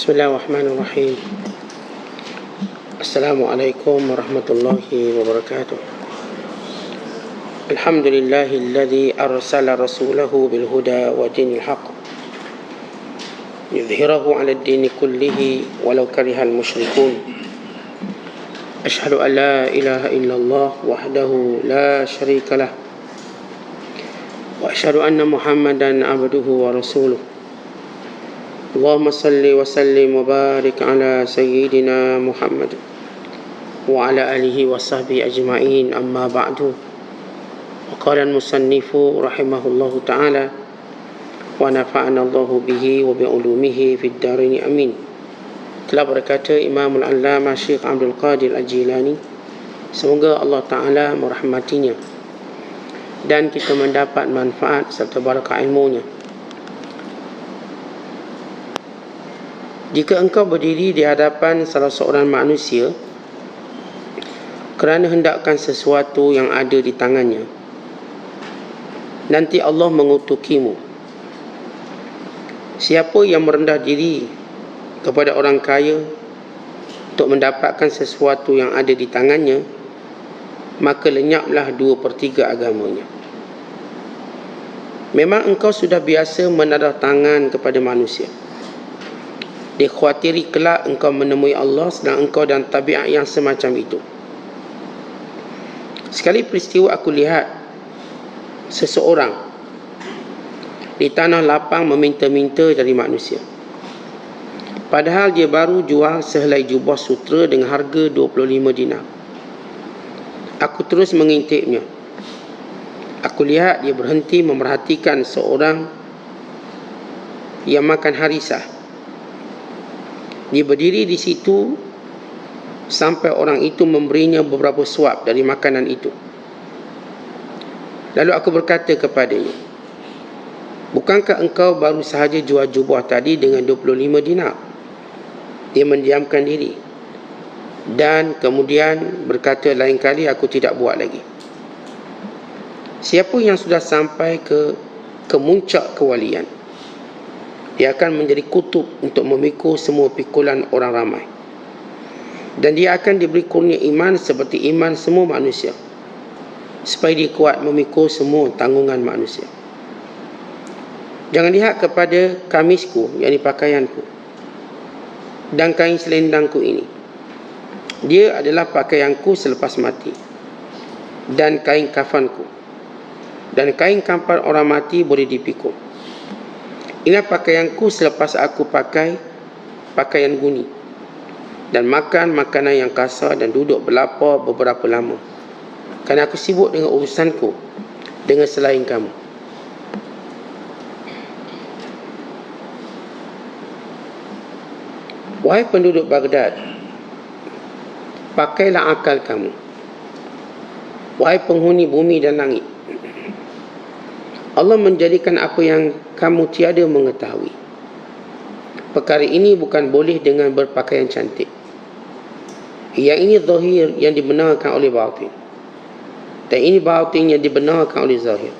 Bismillahirrahmanirrahim. Assalamualaikum warahmatullahi wabarakatuh. Alhamdulillahilladzi arsala rasulahu bil huda wa dinil haqq yudhhirahu 'ala ad-dini kullihi walau karihal musyrikun. Asyhadu an la ilaha illallah wahdahu la syarika lah wa asyhadu anna Muhammadan abduhu wa rasuluh. Allahumma salli wa sallim wa barik ala sayyidina Muhammad wa ala alihi wa sahbihi ajma'in, amma ba'du. Wa qala al-musannifu rahimahullahu ta'ala wa nafa'ana Allahu bihi wa bi'ulumihi fid darini amin. Telah berkata Imam al-Allamah Syekh Abdul Qadir Al-Jilani, semoga Allah Ta'ala merahmatinya dan kita mendapat manfaat serta barakah ilmunya. Jika engkau berdiri di hadapan salah seorang manusia kerana hendakkan sesuatu yang ada di tangannya, nanti Allah mengutukimu. Siapa yang merendah diri kepada orang kaya untuk mendapatkan sesuatu yang ada di tangannya, maka lenyaplah 2/3 agamanya. Memang engkau sudah biasa menadah tangan kepada manusia. Dikhawatiri kelak engkau menemui Allah sedang engkau dan tabiat yang semacam itu. Sekali peristiwa aku lihat seseorang di tanah lapang meminta-minta dari manusia, padahal dia baru jual sehelai jubah sutera dengan harga 25 dinar. Aku terus mengintipnya. Aku lihat dia berhenti memerhatikan seorang yang makan harisah. Dia berdiri di situ sampai orang itu memberinya beberapa suap dari makanan itu. Lalu aku berkata kepadanya, bukankah engkau baru sahaja jual jubah tadi dengan 25 dinar? Dia mendiamkan diri dan kemudian berkata, lain kali aku tidak buat lagi. Siapa yang sudah sampai ke muncak kewalian, dia akan menjadi kutub untuk memikul semua pikulan orang ramai. Dan dia akan diberi kurnia iman seperti iman semua manusia, supaya dia kuat memikul semua tanggungan manusia. Jangan lihat kepada kamisku, yakni pakaianku, dan kain selendangku ini. Dia adalah pakaianku selepas mati, dan kain kafanku. Dan kain kafan orang mati boleh dipikul. Inilah pakaianku selepas aku pakai pakaian guni dan makan makanan yang kasar dan duduk berlapar beberapa lama, kerana aku sibuk dengan urusanku dengan selain kamu. Wahai penduduk Baghdad, pakailah akal kamu. Wahai penghuni bumi dan langit, Allah menjadikan apa yang kamu tiada mengetahui. Perkara ini bukan boleh dengan berpakaian cantik. Yang ini zahir yang dibenarkan oleh batin, dan ini batin yang dibenarkan oleh zahir.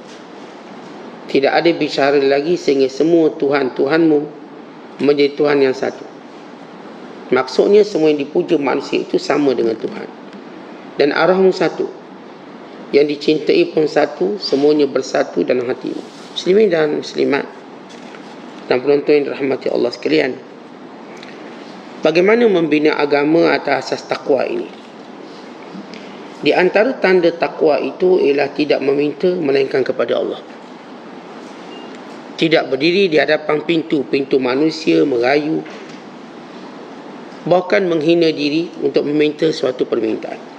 Tidak ada bicara lagi sehingga semua Tuhan-Tuhanmu menjadi Tuhan yang satu. Maksudnya semua yang dipuja manusia itu sama dengan Tuhan. Dan arahmu satu, yang dicintai pun satu, semuanya bersatu dalam hatimu. Muslimin dan muslimat dan penonton yang dirahmati Allah sekalian, bagaimana membina agama atas asas takwa ini? Di antara tanda takwa itu ialah tidak meminta melainkan kepada Allah. Tidak berdiri di hadapan pintu-pintu manusia merayu, bahkan menghina diri untuk meminta suatu permintaan.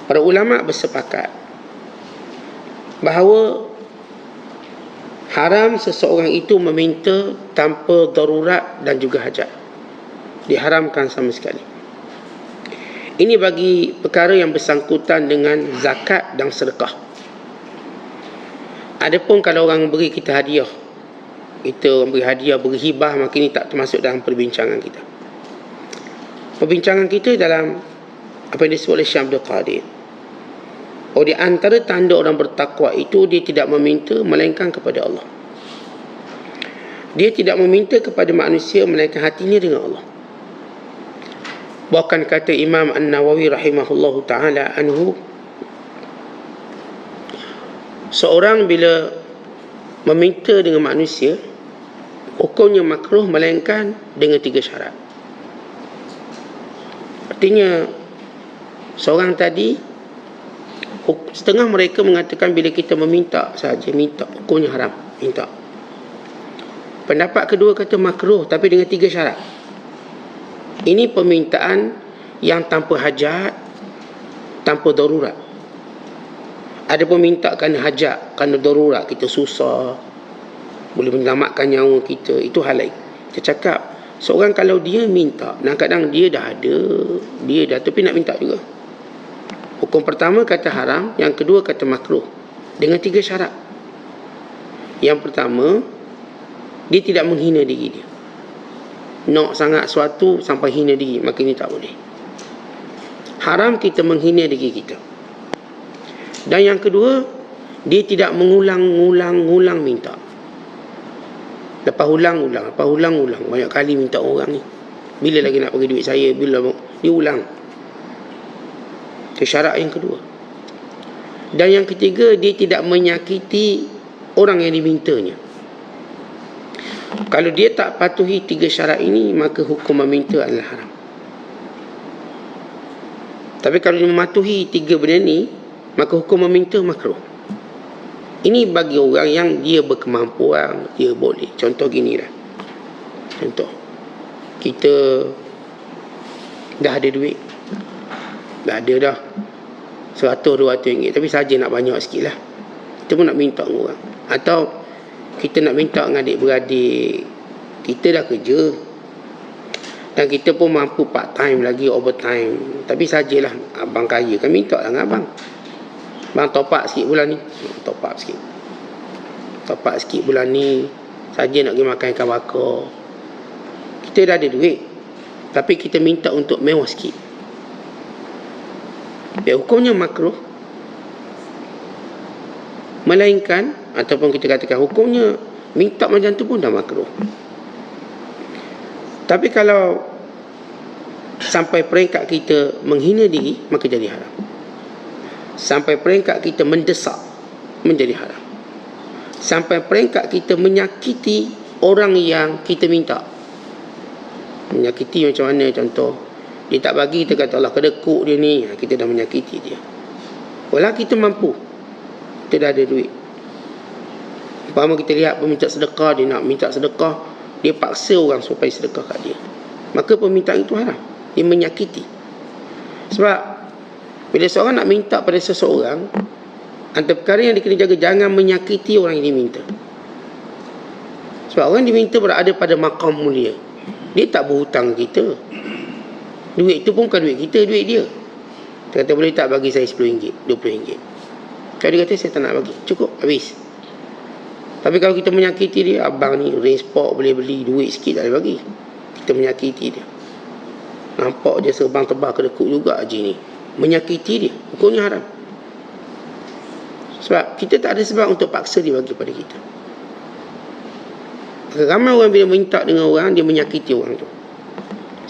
Para ulama bersepakat bahawa haram seseorang itu meminta tanpa darurat dan juga hajat. Diharamkan sama sekali. Ini bagi perkara yang bersangkutan dengan zakat dan sedekah. Adapun kalau orang beri kita hadiah, kita beri hadiah, beri hibah, maka ini tak termasuk dalam perbincangan kita. Perbincangan kita dalam apa yang disebut oleh Syekh Abdul Qadir. Di antara tanda orang bertakwa itu dia tidak meminta melainkan kepada Allah. Dia tidak meminta kepada manusia melainkan hatinya dengan Allah. Bahkan kata Imam An-Nawawi rahimahullahu ta'ala anhu, seorang bila meminta dengan manusia, hukumnya makruh melainkan dengan 3 syarat. Artinya, seorang tadi, setengah mereka mengatakan bila kita meminta saja, minta, hukumnya haram, minta. Pendapat kedua kata makruh tapi dengan 3 syarat. Ini permintaan yang tanpa hajat, tanpa darurat. Ada pun minta kerana hajat, kerana darurat, kita susah, boleh menyelamatkan nyawa kita, itu hal lain. Kita cakap, seorang kalau dia minta, kadang-kadang dia dah ada, tapi nak minta juga. Hukum pertama kata haram, yang kedua kata makruh, dengan 3 syarat. Yang pertama, dia tidak menghina diri dia. Nak sangat suatu sampai hina diri, maka ini tak boleh. Haram kita menghina diri kita. Dan yang kedua, dia tidak mengulang-ulang minta. Lepas ulang-ulang, banyak kali minta orang ni. Bila lagi nak bagi duit saya, dia ulang. Itu syarat yang kedua. Dan yang ketiga, dia tidak menyakiti orang yang dimintanya. Kalau dia tak patuhi 3 syarat ini, maka hukum meminta adalah haram. Tapi kalau dia mematuhi 3 benda ni, maka hukum meminta makruh. Ini bagi orang yang dia berkemampuan, dia boleh. Contoh gini lah. Contoh, kita dah ada duit, dah ada dah 100-200 ringgit, tapi saja nak banyak sikit lah. Kita pun nak minta dengan orang. Atau kita nak minta dengan adik-beradik, kita dah kerja dan kita pun mampu part time lagi, overtime, tapi sajalah abang kaya kan, minta lah dengan abang, bang top up sikit bulan ni, top up sikit bulan ni, saja nak pergi makan ikan bakar. Kita dah ada duit, tapi kita minta untuk mewah sikit, ya hukumnya makruh. Melainkan, ataupun kita katakan hukumnya minta macam tu pun dah makruh. Tapi kalau sampai peringkat kita menghina diri, maka jadi haram. Sampai peringkat kita mendesak, menjadi haram. Sampai peringkat kita menyakiti orang yang kita minta. Menyakiti macam mana? Contoh, dia tak bagi, kita kata Allah kedekuk dia ni, kita dah menyakiti dia. Walau kita mampu, kita dah ada duit. Umpama kita lihat peminta sedekah, dia nak minta sedekah, dia paksa orang supaya sedekah kat dia, maka permintaan itu haram. Dia menyakiti. Sebab bila seorang nak minta pada seseorang, antara perkara yang dia kena jaga, jangan menyakiti orang yang diminta. Sebab orang diminta berada pada maqam mulia, dia tak berhutang kita. Duit itu pun bukan duit kita, duit dia. Dia kata boleh tak bagi saya RM10, RM20. Kalau dia kata saya tak nak bagi, cukup, habis. Tapi kalau kita menyakiti dia, abang ni resport boleh beli duit sikit tak boleh bagi, kita menyakiti dia. Nampak dia serbang tebal kedekut juga haji ni, menyakiti dia, hukumnya haram. Sebab kita tak ada sebab untuk paksa dia bagi pada kita. Ramai orang bila minta dengan orang, dia menyakiti orang tu.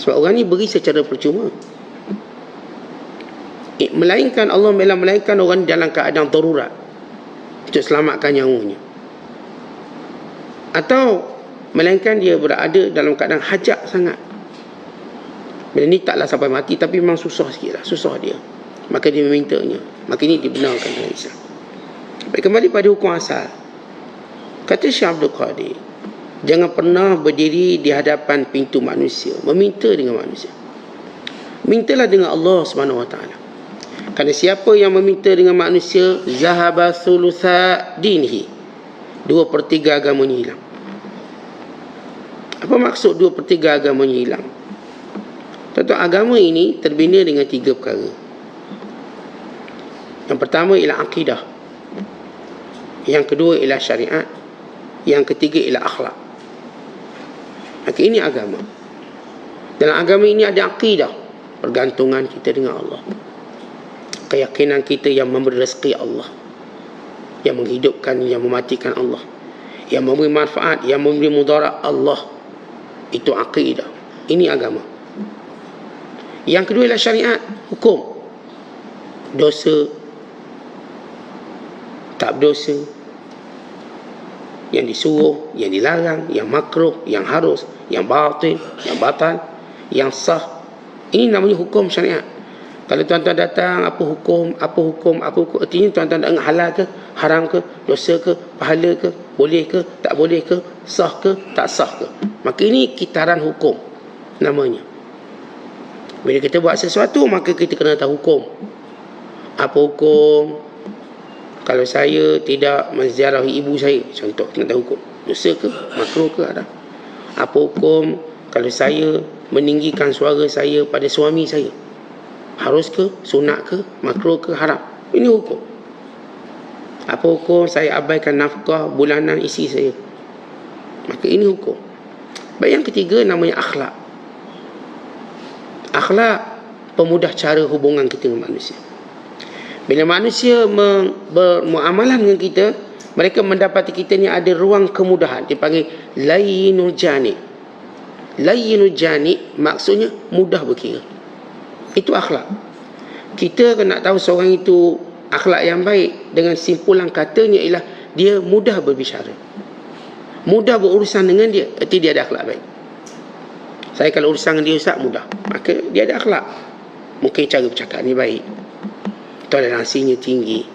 Sebab orang ni beri secara percuma. Melainkan Allah melainkan orang dalam keadaan darurat untuk selamatkan nyawanya. Atau melainkan dia berada dalam keadaan hajat sangat. Benda ni taklah sampai mati, tapi memang susah sikit lah, susah dia, maka dia memintanya. Maka ini dibenarkan dalam Islam. Baik, kembali pada hukum asal. Kata Syekh Abdul Qadir, jangan pernah berdiri di hadapan pintu manusia meminta dengan manusia. Mintalah dengan Allah SWT. Kerana siapa yang meminta dengan manusia, zahaba thulutha dinihi, 2/3 agamanya hilang. Apa maksud 2/3 agamanya hilang? Tentu agama ini terbina dengan 3 perkara. Yang pertama ialah akidah, yang kedua ialah syariat, yang ketiga ialah akhlak. Maka ini agama. Dalam agama ini ada akidah, pergantungan kita dengan Allah, keyakinan kita yang memberi rezeki Allah, yang menghidupkan, yang mematikan Allah, yang memberi manfaat, yang memberi mudarat, Allah. Itu akidah. Ini agama. Yang kedua ialah syariat, hukum. Dosa, tak berdosa, yang disuruh, yang dilarang, yang makruh, yang harus, yang batil, yang batal, yang sah. Ini namanya hukum syariat. Kalau tuan-tuan datang, apa hukum, artinya tuan-tuan nak halal ke, haram ke, dosa ke, pahala ke, boleh ke, tak boleh ke, sah ke, tak sah ke. Maka ini kitaran hukum namanya. Bila kita buat sesuatu, maka kita kena tahu hukum. Apa hukum? Kalau saya tidak menziarahi ibu saya, contoh, kena tahu hukum. Dosa ke, makruh ke, haram. Apa hukum kalau saya meninggikan suara saya pada suami saya? Harus ke, sunat ke, makruh ke, haram? Ini hukum. Apa hukum saya abaikan nafkah bulanan isteri saya? Maka ini hukum. Baik, yang ketiga namanya akhlak. Akhlak pemudah cara hubungan kita dengan manusia. Bila manusia bermuamalah dengan kita, mereka mendapati kita ni ada ruang kemudahan. Dipanggil layyinul jani'. Layyinul jani' maksudnya mudah berkira. Itu akhlak. Kita nak tahu seorang itu akhlak yang baik, dengan simpulan katanya ialah dia mudah berbicara, mudah berurusan dengan dia, erti dia ada akhlak baik. Saya kalau urusan dengan dia Ustaz mudah, maka dia ada akhlak. Mungkin cara bercakap ni baik, toleransinya tinggi,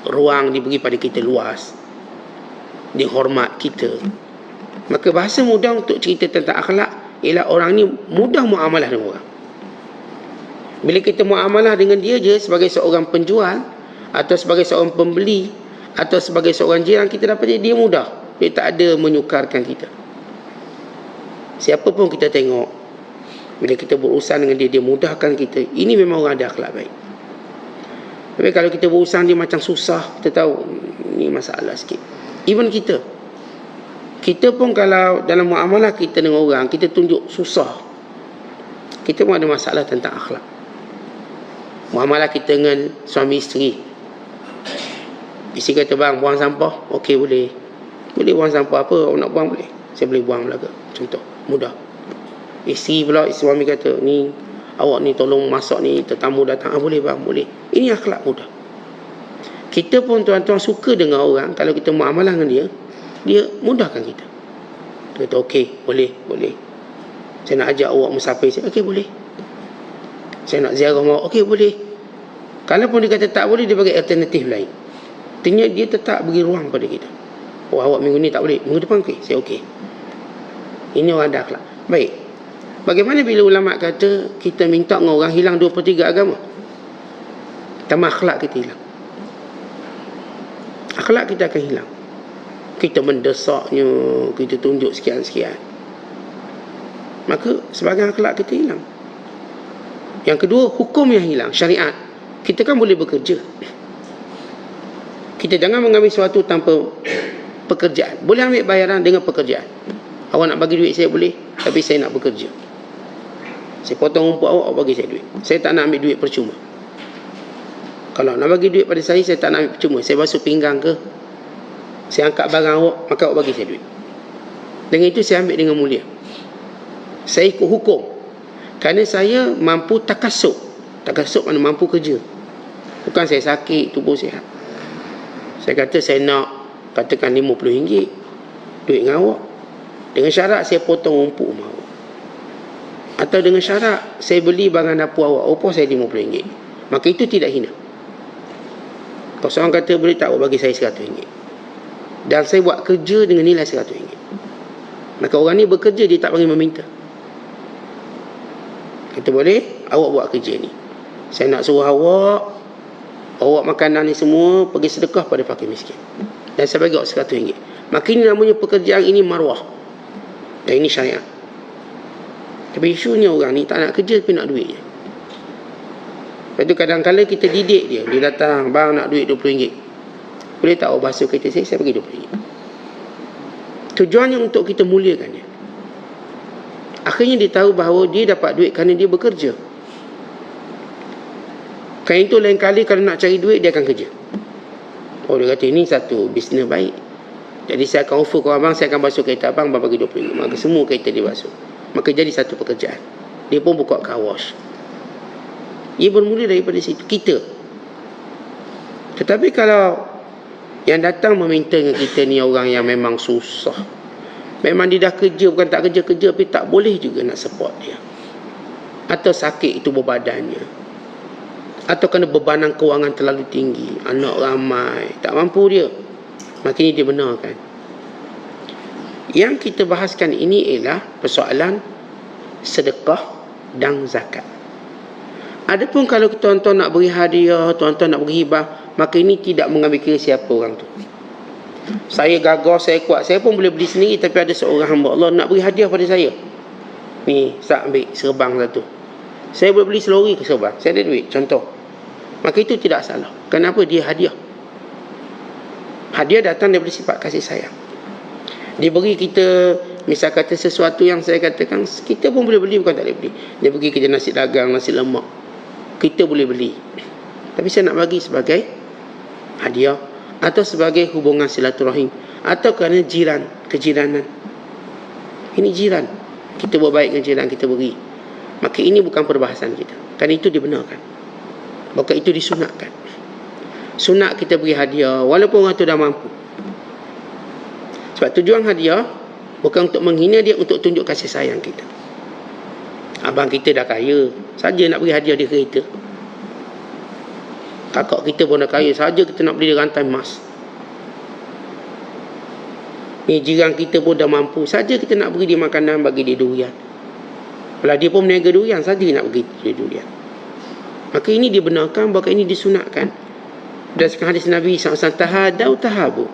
ruang diberi pada kita luas, dia hormat kita. Maka bahasa mudah untuk cerita tentang akhlak ialah orang ni mudah muamalah dengan orang. Bila kita muamalah dengan dia je sebagai seorang penjual, atau sebagai seorang pembeli, atau sebagai seorang jiran, kita dapat dia mudah. Dia tak ada menyukarkan kita. Siapa pun kita tengok, bila kita berurusan dengan dia, dia mudahkan kita. Ini memang orang ada akhlak baik. Tapi kalau kita berurusan dia macam susah, kita tahu ni masalah sikit. Even kita pun kalau dalam muamalah kita dengan orang, kita tunjuk susah, kita pun ada masalah tentang akhlak. Muamalah kita dengan suami isteri, isteri kata bang buang sampah, okey boleh buang sampah, apa awak nak buang boleh, saya boleh buang belaka, contoh, mudah. Isteri pula, suami kata ni awak ni tolong masak ni, tetamu datang, boleh bang, boleh. Ini akhlak mudah. Kita pun tuan-tuan suka dengan orang, kalau kita muamalah dengan dia mudahkan kita. Dia kata okey boleh, saya nak ajak awak musafir, saya okey boleh, saya nak ziarah mak, okey boleh. Kalaupun dia kata tak boleh, dia bagi alternatif lain. Artinya dia tetap beri ruang pada kita. Oh awak minggu ni tak boleh, minggu depan okey, saya okey. Ini orang ada akhlak baik. Bagaimana bila ulama kata kita minta dengan orang hilang 2/3 agama? Tambah akhlak kita hilang. Akhlak kita akan hilang. Kita mendesaknya, kita tunjuk sekian-sekian, maka sebagian akhlak kita hilang. Yang kedua, hukum yang hilang, syariat. Kita kan boleh bekerja. Kita jangan mengambil sesuatu tanpa pekerjaan. Boleh ambil bayaran dengan pekerjaan. Awak nak bagi duit saya boleh, tapi saya nak bekerja. Saya potong rumput awak bagi saya duit. Saya tak nak ambil duit percuma. Kalau nak bagi duit pada saya tak nak ambil percuma. Saya basuh pinggang ke, saya angkat barang awak, maka awak bagi saya duit. Dengan itu saya ambil dengan mulia. Saya ikut hukum, kerana saya mampu takasub. Takasub makna mampu kerja. Bukan saya sakit, tubuh sihat. Saya kata saya nak, katakan RM50 duit dengan awak, dengan syarat saya potong rumput rumah awak, atau dengan syarat saya beli barang dapur awak, opor saya RM50, maka itu tidak hina. Kalau seorang kata boleh tak awak bagi saya RM100, dan saya buat kerja dengan nilai RM100, maka orang ni bekerja, dia tak bagi meminta. Kata boleh awak buat kerja ni, saya nak suruh awak makanan ni semua pergi sedekah pada fakir miskin, dan saya bagi awak RM100. Maka ini namanya pekerjaan ini marwah, dan ini syariat. Tapi isunya orang ni tak nak kerja tapi nak duit je. Lepas tu kadang-kadang kita didik dia datang, bang nak duit RM20, boleh tak awak basuh kereta saya bagi RM20. Tujuannya untuk kita muliakan dia. Akhirnya dia tahu bahawa dia dapat duit kerana dia bekerja. Kerana itu lain kali kalau nak cari duit, dia akan kerja. Oh, dia kata ini satu bisnes baik. Jadi saya akan offer ke abang, saya akan basuh kereta abang bagi RM20. Maka semua kereta dia basuh. Maka jadi satu pekerjaan. Dia pun buka car wash. Ia bermula daripada situ. Kita. Tetapi kalau yang datang meminta dengan kita ni orang yang memang susah, memang dia dah kerja, bukan tak kerja-kerja, tapi tak boleh juga nak support dia, atau sakit itu berbadannya, atau kena bebanan kewangan terlalu tinggi, anak ramai, tak mampu dia, maka ini dibenarkan. Yang kita bahaskan ini ialah persoalan sedekah dan zakat. Adapun kalau tuan-tuan nak beri hadiah, tuan-tuan nak beri hibah, maka ini tidak mengambil kira siapa orang tu. Saya gagah, saya kuat, saya pun boleh beli sendiri, tapi ada seorang hamba Allah nak beri hadiah pada saya. Ni, saya ambil serbang satu. Saya boleh beli selori ke serbang, saya ada duit, contoh. Maka itu tidak salah. Kenapa? Dia hadiah. Hadiah datang daripada sifat kasih sayang. Dia beri kita, misal kata sesuatu yang saya katakan, kita pun boleh beli, bukan tak boleh beli. Dia beri kita nasi dagang, nasi lemak, kita boleh beli. Tapi saya nak bagi sebagai hadiah, atau sebagai hubungan silaturahim, atau kerana jiran, kejiranan. Ini jiran, kita buat baik dengan jiran, kita beri. Maka ini bukan perbahasan kita, kerana itu dibenarkan, maka itu disunatkan. Sunat kita beri hadiah walaupun orang tu dah mampu. Sebab tujuan hadiah bukan untuk menghina dia, untuk tunjuk kasih sayang kita. Abang kita dah kaya, saja nak beri hadiah dia kereta. Kakak kita pun dah kaya, saja kita nak beli dia rantai emas. Ni jiran kita pun dah mampu, saja kita nak beri dia makanan, bagi dia durian. Kalau dia pun meniaga durian, saja nak beri dia durian. Maka ini dibenarkan, bahkan ini disunatkan. Berdasarkan hadis Nabi SAW, tahadau tahabu.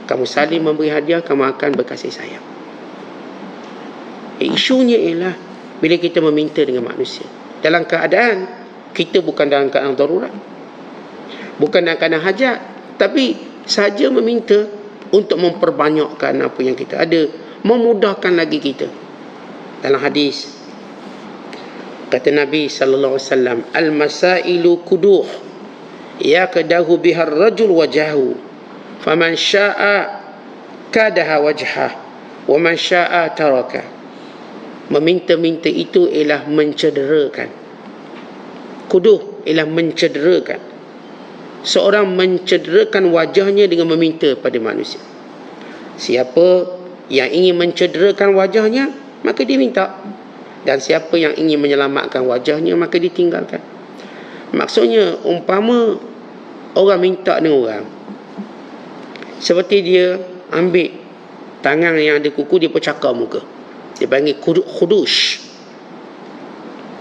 Kamu saling memberi hadiah, kamu akan berkasih sayang. Isunya ialah bila kita meminta dengan manusia dalam keadaan kita bukan dalam keadaan darurat, bukan dalam keadaan hajat, tapi saja meminta untuk memperbanyakkan apa yang kita ada, memudahkan lagi kita. Dalam hadis kata Nabi SAW, al-masailu kuduh yakadahu bihar rajul wajahu, faman sya'a kadaha wajhah, wa man sya'a taraka. Meminta-minta itu ialah mencederakan. Kuduh ialah mencederakan. Seorang mencederakan wajahnya dengan meminta pada manusia. Siapa yang ingin mencederakan wajahnya, maka dia minta. Dan siapa yang ingin menyelamatkan wajahnya, maka ditinggalkan. Maksudnya, umpama orang minta dengan orang, seperti dia ambil tangan yang ada kuku, dia pecahkan muka. Dia panggil khudush,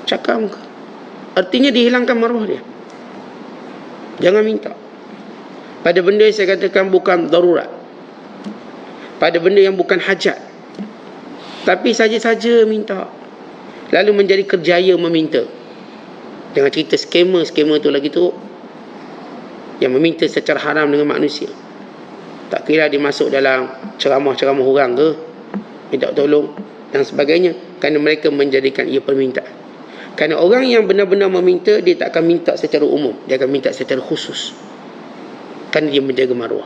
cakap muka. Artinya dihilangkan maruah dia. Jangan minta pada benda yang saya katakan bukan darurat, pada benda yang bukan hajat, tapi saja-saja minta, lalu menjadi kerjaya meminta. Jangan cerita skema tu lagi teruk, yang meminta secara haram dengan manusia. Tak kira dia masuk dalam ceramah-ceramah orang ke, minta tolong dan sebagainya, kerana mereka menjadikan ia permintaan. Kerana orang yang benar-benar meminta, dia tak akan minta secara umum, dia akan minta secara khusus, kerana dia menjaga maruah.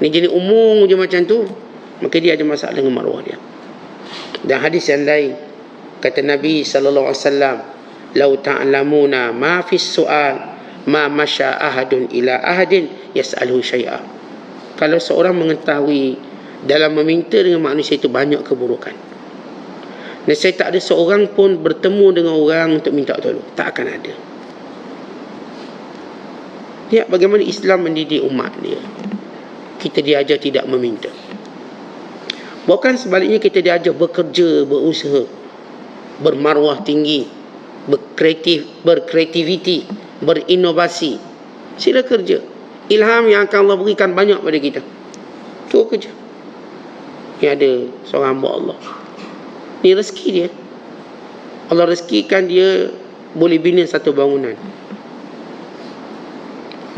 Ni jenis umum je macam tu, maka dia ada masalah dengan maruah dia. Dan hadis yang lain kata Nabi SAW, lau ta'lamuna ma fis su'al ma masya ahadun ila ahadin yas'aluhu syai'a. Kalau seorang mengetahui dalam meminta dengan manusia itu banyak keburukan, dan saya tak ada seorang pun bertemu dengan orang untuk minta tolong, tak akan ada. Lihat bagaimana Islam mendidik umat dia. Kita diajar tidak meminta, bukan sebaliknya kita diajar bekerja, berusaha, bermaruah tinggi, berkreativiti, berinovasi. Sila kerja. Ilham yang akan Allah berikan banyak pada kita, tu kerja. Ni ada seorang hamba Allah, ni rezeki dia, Allah rezekikan dia boleh bina satu bangunan.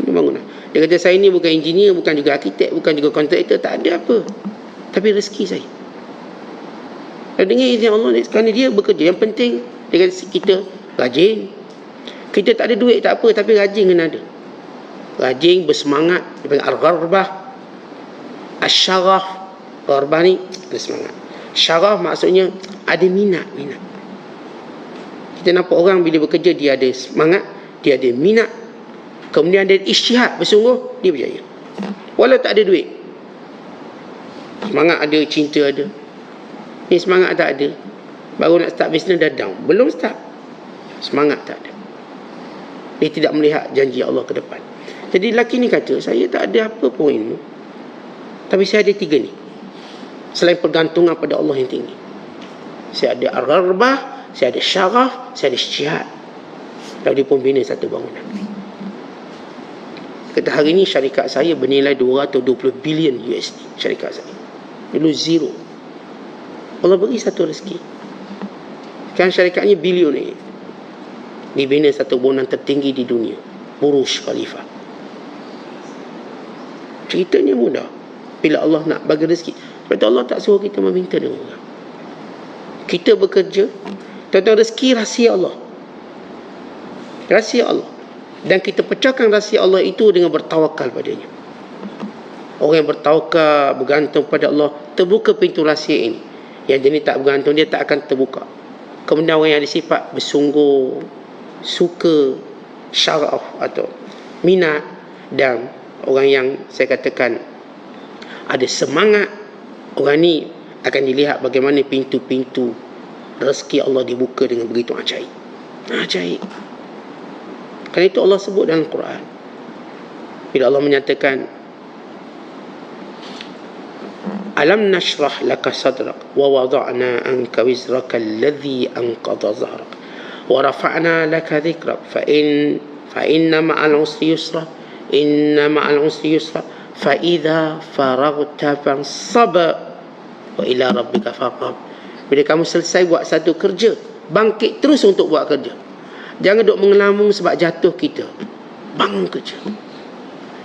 Ini bangunan. Dia kata, saya ni bukan engineer, bukan juga arkitek, bukan juga kontraktor, tak ada apa, tapi rezeki saya. Dengan izin Allah ni, kerana dia bekerja. Yang penting dia kata kita rajin. Kita tak ada duit tak apa, tapi rajin kena ada. Rajin, bersemangat. Dia panggil al-gharbah, Asyarah, raghbah ni ada semangat. Syarah maksudnya ada minat. Kita nampak orang bila bekerja dia ada semangat, dia ada minat, kemudian ada ijtihad bersungguh, dia berjaya. Walau tak ada duit, semangat ada, cinta ada. Ni semangat tak ada, baru nak start bisnes dah down, belum start, semangat tak ada. Dia tidak melihat janji Allah ke depan. Jadi lelaki ni kata, saya tak ada apa pun ilmu, tapi saya ada 3 ni. Selain pergantungan pada Allah yang tinggi, saya ada ar-raghbah, saya ada syaraf, saya ada ijtihad. Lalu dia pun bina satu bangunan. Kata hari ni syarikat saya bernilai 220 bilion USD. Syarikat saya dulu zero. Allah beri satu rezeki. Kan syarikatnya bilion ni. Dibina satu bangunan tertinggi di dunia, Burj Khalifa. Ceritanya mudah bila Allah nak bagi rezeki. Sebab tu Allah tak suruh kita meminta dengan orang. Kita bekerja, tuan-tuan, rezeki rahsia Allah. Rahsia Allah. Dan kita pecahkan rahsia Allah itu dengan bertawakal padanya. Orang yang bertawakal, bergantung pada Allah, terbuka pintu rahsia ini. Yang jenis tak bergantung, dia tak akan terbuka. Kemudian orang yang ada sifat bersungguh, suka, syaraf atau minat, dan orang yang saya katakan ada semangat, orang ni akan dilihat bagaimana pintu-pintu rezeki Allah dibuka dengan begitu ajaib. Ajaib. Kerana itu Allah sebut dalam Quran, bila Allah menyatakan alam nashrah laka sadrak wa wada'na anka wizraka alladhi anqadha dhahrak wa rafa'na laka dhikrak fa inna ma'al usri yusra inna ma'al usri yusra fa idza faraghta fansab wa ila rabbika farghab. Bila kamu selesai buat satu kerja, bangkit terus untuk buat kerja. Jangan duk mengelamung sebab jatuh kita. Bangun kerja.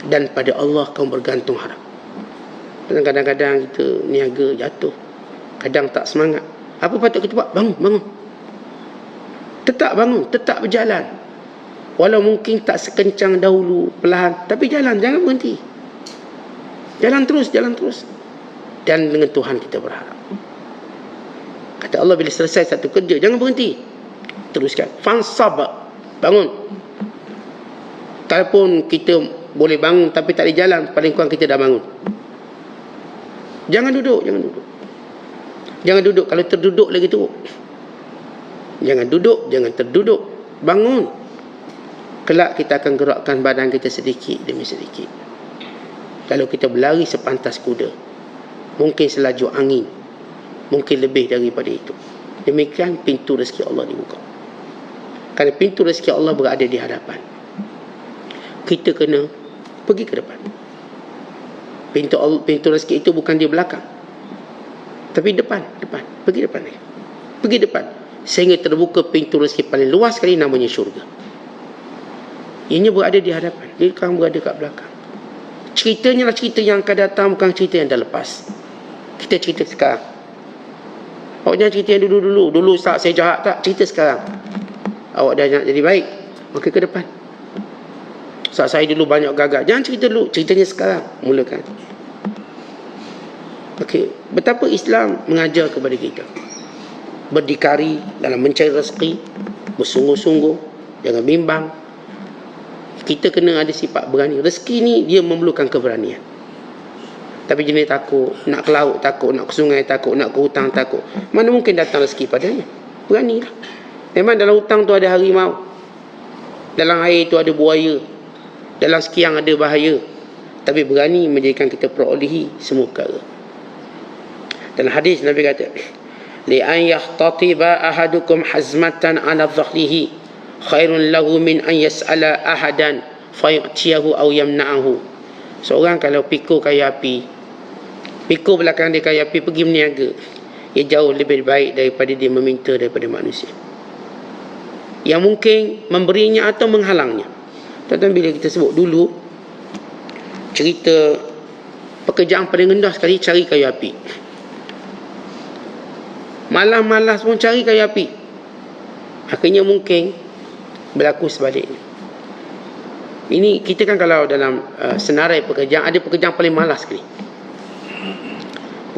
Dan pada Allah kamu bergantung harap. Kadang-kadang kita niaga jatuh, kadang tak semangat. Apa patut kita buat? Bangun. Tetap bangun, tetap berjalan. Walau mungkin tak sekencang dahulu, perlahan, tapi jalan, jangan berhenti. Jalan terus. Dan dengan Tuhan kita berharap. Kata Allah, bila selesai satu kerja, jangan berhenti, teruskan. Fansab, bangun. Kalaupun kita boleh bangun tapi tak ada jalan, paling kurang kita dah bangun. Jangan duduk. Kalau terduduk lagi teruk. Jangan duduk, jangan terduduk. Bangun. Kelak kita akan gerakkan badan kita sedikit demi sedikit. Kalau kita berlari sepantas kuda, mungkin selaju angin, mungkin lebih daripada itu. Demikian pintu rezeki Allah dibuka. Kerana pintu rezeki Allah berada di hadapan, kita kena pergi ke depan. Pintu rezeki itu bukan di belakang, tapi depan. Pergi depan sehingga terbuka pintu rezeki paling luas sekali, namanya syurga. Ianya berada di hadapan, dia kan berada kat belakang. Ceritanya lah cerita yang akan datang, bukan cerita yang dah lepas. Kita cerita sekarang. Awak jangan cerita yang dulu saat saya jahat, tak. Cerita sekarang. Awak dah nak jadi baik, maka ke depan. Saat saya dulu banyak gagal, jangan cerita dulu, ceritanya sekarang. Mulakan. Okey, betapa Islam mengajar kepada kita berdikari dalam mencari rezeki, bersungguh-sungguh, jangan bimbang. Kita kena ada sifat berani. Rezeki ni dia memerlukan keberanian. Tapi jenis takut, nak ke laut takut, nak ke sungai takut, nak ke hutang takut, mana mungkin datang rezeki padanya? Beranilah. Memang dalam hutang tu ada harimau, dalam air tu ada buaya, dalam sekian ada bahaya, tapi berani menjadikan kita perolehi semua perkara. Dalam hadis Nabi kata, li an yahtatiba ahadukum hazmatan ala dhahrihi khairun lahu min an yas'ala ahadan fayu'tiyahu aw yamna'ahu. Seorang kalau pikul kayu api, pikul belakang dia kayu api, pergi berniaga, ia jauh lebih baik daripada dia meminta daripada manusia yang mungkin memberinya atau menghalangnya. Tuan-tuan, bila kita sebut dulu cerita pekerjaan paling rendah sekali, cari kayu api. Malas-malas pun cari kayu api. Akhirnya mungkin berlaku sebaliknya. Ini kita kan kalau dalam senarai pekerjaan, ada pekerjaan paling malas sekali.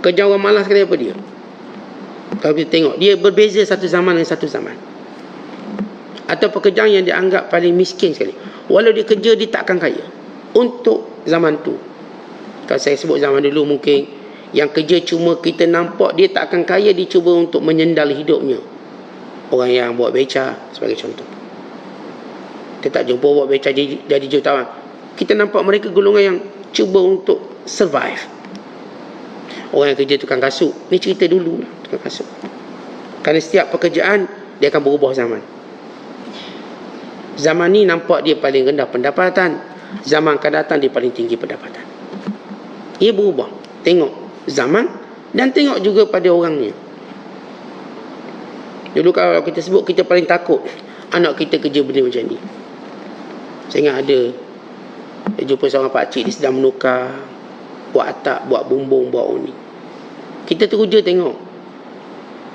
Pekerjaan orang malas sekali apa dia? Kalau kita tengok, dia berbeza satu zaman dengan satu zaman. Atau pekerjaan yang dianggap paling miskin sekali, walau dia kerja, dia takkan kaya untuk zaman tu. Kalau saya sebut zaman dulu, mungkin yang kerja cuma kita nampak dia tak akan kaya, dia cuba untuk menyendal hidupnya. Orang yang buat beca sebagai contoh, kita tak jumpa buat beca jadi jutawan. Kita nampak mereka golongan yang cuba untuk survive. Orang yang kerja tukang kasut, ni cerita dulu tukang kasut. Kerana setiap pekerjaan dia akan berubah zaman. Zaman ni nampak dia paling rendah pendapatan, zaman akan datang dia paling tinggi pendapatan. Ia berubah. Tengok zaman dan tengok juga pada orangnya. Dulu kalau kita sebut, kita paling takut anak kita kerja benda macam ni. Saya ingat ada, saya jumpa seorang pakcik, dia sedang menukar, buat atap, buat bumbung, buat ni. Kita teruja tengok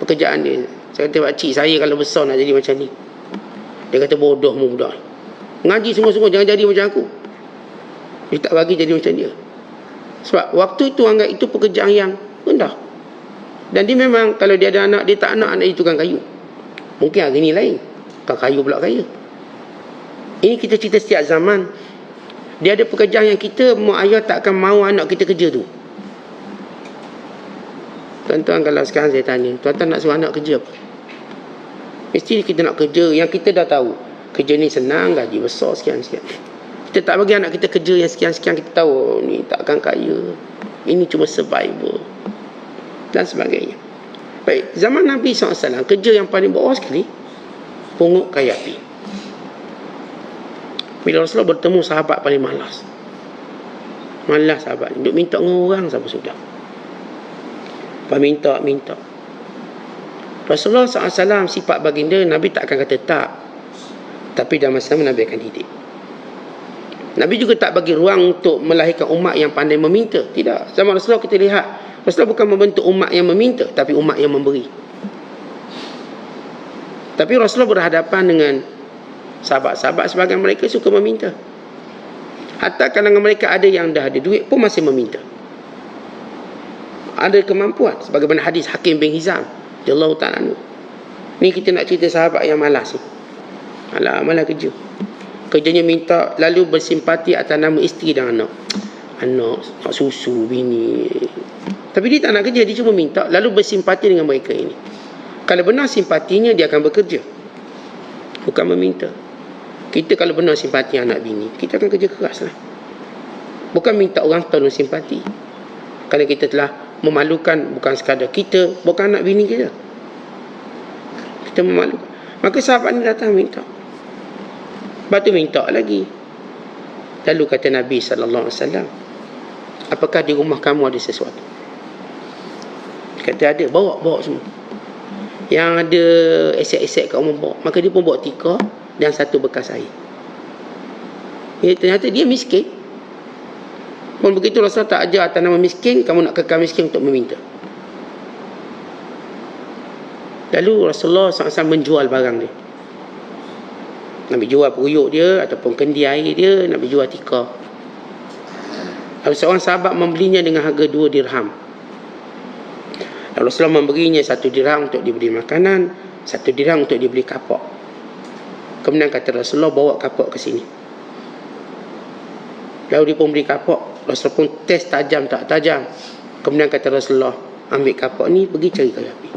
pekerjaan dia. Saya kata, pakcik, saya kalau besar nak jadi macam ni. Dia kata, bodoh mu budak, ngaji sungguh-sungguh, jangan jadi macam aku. Dia tak bagi jadi macam dia. Sebab waktu itu anggap itu pekerjaan yang rendah. Dan dia memang, kalau dia ada anak, dia tak nak anak itu tukang kayu. Mungkin hari ni lain, tukang kayu pula kaya. Ini kita cerita setiap zaman. Dia ada pekerjaan yang kita, mak ayah tak akan mahu anak kita kerja tu. Tuan-tuan, kalau sekarang saya tanya, tuan-tuan nak suruh anak kerja apa? Mesti kita nak kerja yang kita dah tahu kerja ni senang, gaji besar, sekian-sekian. Kita tak bagi anak kita kerja yang sekian-sekian. Kita tahu ni takkan kaya, ini cuma survival dan sebagainya. Baik, zaman Nabi SAW, kerja yang paling bawah sekali, pungut kayu api. Bila Rasulullah bertemu sahabat paling malas sahabat, duk minta dengan orang sampai sudah. Minta. Rasulullah SAW sifat baginda, Nabi tak akan kata tak, tapi dalam masa Nabi akan didik. Nabi juga tak bagi ruang untuk melahirkan umat yang pandai meminta. Tidak. Zaman Rasulullah kita lihat, Rasulullah bukan membentuk umat yang meminta, tapi umat yang memberi. Tapi Rasulullah berhadapan dengan sahabat-sahabat sebagian mereka suka meminta. Hatta kalangan mereka ada yang dah ada duit pun masih meminta. Ada kemampuan, sebagaimana hadis Hakim bin Hizam radhiyallahu ta'ala anhu. Ni kita nak cerita sahabat yang malas ni. Malas kerja. Kerjanya minta, lalu bersimpati atas nama isteri dan anak. Anak nak susu bini. Tapi dia tak nak kerja, dia cuma minta, lalu bersimpati dengan mereka ini. Kalau benar simpatinya, dia akan bekerja, bukan meminta. Kita kalau benar simpati anak bini, kita akan kerja keras lah. Bukan minta orang tolong simpati. Kerana kita telah memalukan bukan sekadar kita, bukan anak bini kita. Kita memalukan. Maka sahabat ni datang minta. Lepas tu minta lagi. Lalu kata Nabi SAW, apakah di rumah kamu ada sesuatu? Kata ada, bawa semua. Yang ada aset-aset kat rumah bawa. Maka dia pun bawa tikar dan satu bekas air. Ternyata dia miskin. Pun begitu Rasulullah tak ajar atas nama miskin, kamu nak kekal miskin untuk meminta. Lalu Rasulullah SAW menjual barang dia. Nabi jual peruyuk dia ataupun kendi air dia, Nabi jual tikar. Lalu seorang sahabat membelinya dengan harga 2 dirham. Lalu Rasulullah memberinya 1 dirham untuk dibeli makanan, 1 dirham untuk dibeli kapak. Kemudian kata Rasulullah, bawa kapak ke sini. Lalu dia pun beli kapak. Rasulullah pun test tajam tak tajam. Kemudian kata Rasulullah, ambil kapak ni, pergi cari kayu api.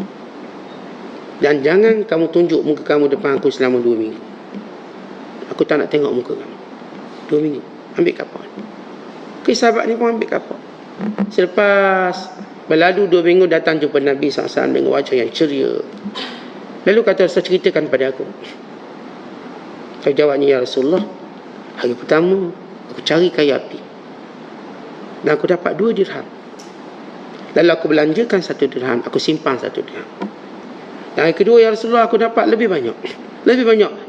Dan jangan kamu tunjuk muka kamu depan aku selama 2 minggu. Aku tak nak tengok muka kamu 2 minggu. Ambil kapak ni. Okay, sahabat ni pun ambil kapak. Selepas berlalu 2 minggu, datang jumpa Nabi SAW dengan wajah yang ceria. Lalu kata Rasulullah, ceritakan pada aku. Saya jawabnya, ya Rasulullah, hari pertama aku cari kayu api dan aku dapat 2 dirham. Lalu aku belanjakan 1 dirham, aku simpan 1 dirham. Dan hari kedua, ya Rasulullah, aku dapat lebih banyak.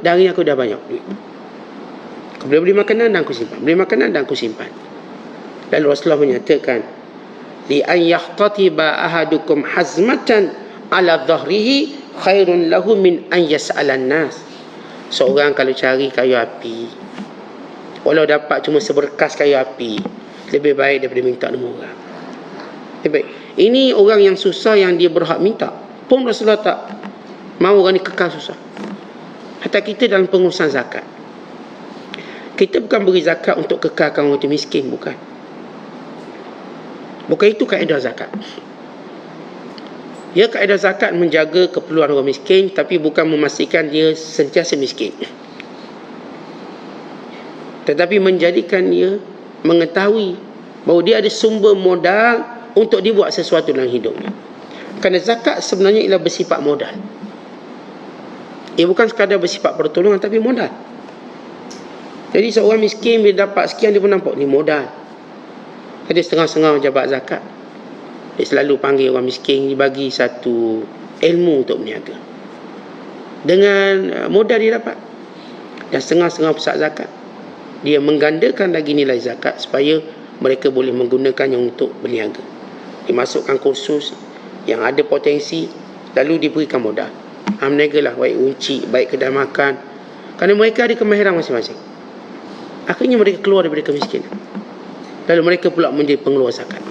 Dari aku dah banyak duit. Aku boleh beli makanan dan aku simpan. Lalu Rasulullah menyatakan, li an yahtatiba ahadukum hazmatan ala dhahrihi khairun lahu min an yas'alan nas. Seorang kalau cari kayu api, walau dapat cuma seberkas kayu api, lebih baik daripada minta nama orang. Lebih baik. Ini orang yang susah yang dia berhak minta. Pun Rasulullah tak mahu orang ni kekal susah. Hatta kita dalam pengurusan zakat, kita bukan beri zakat untuk kekalkan orang tu miskin, bukan. Bukan itu kaedah zakat. Ya, kaedah zakat menjaga keperluan orang miskin, tapi bukan memastikan dia sentiasa miskin. Tetapi menjadikan dia mengetahui bahawa dia ada sumber modal untuk dia buat sesuatu dalam hidupnya. Kerana zakat sebenarnya ialah bersifat modal. Ia bukan sekadar bersifat pertolongan, tapi modal. Jadi seorang miskin bila dapat sekian, dia pun nampak ni modal. Ada setengah-setengah jabat zakat, dia selalu panggil orang miskin, dibagi satu ilmu untuk berniaga. Dengan modal dia dapat. Dan setengah-setengah pusat zakat, dia menggandakan lagi nilai zakat supaya mereka boleh menggunakannya untuk berniaga. Dimasukkan kursus yang ada potensi, lalu diberikan modal. Berniagalah, baik unci, baik kedai makan. Kerana mereka ada kemahiran masing-masing. Akhirnya mereka keluar daripada kemiskinan. Lalu mereka pula menjadi pengeluar zakat.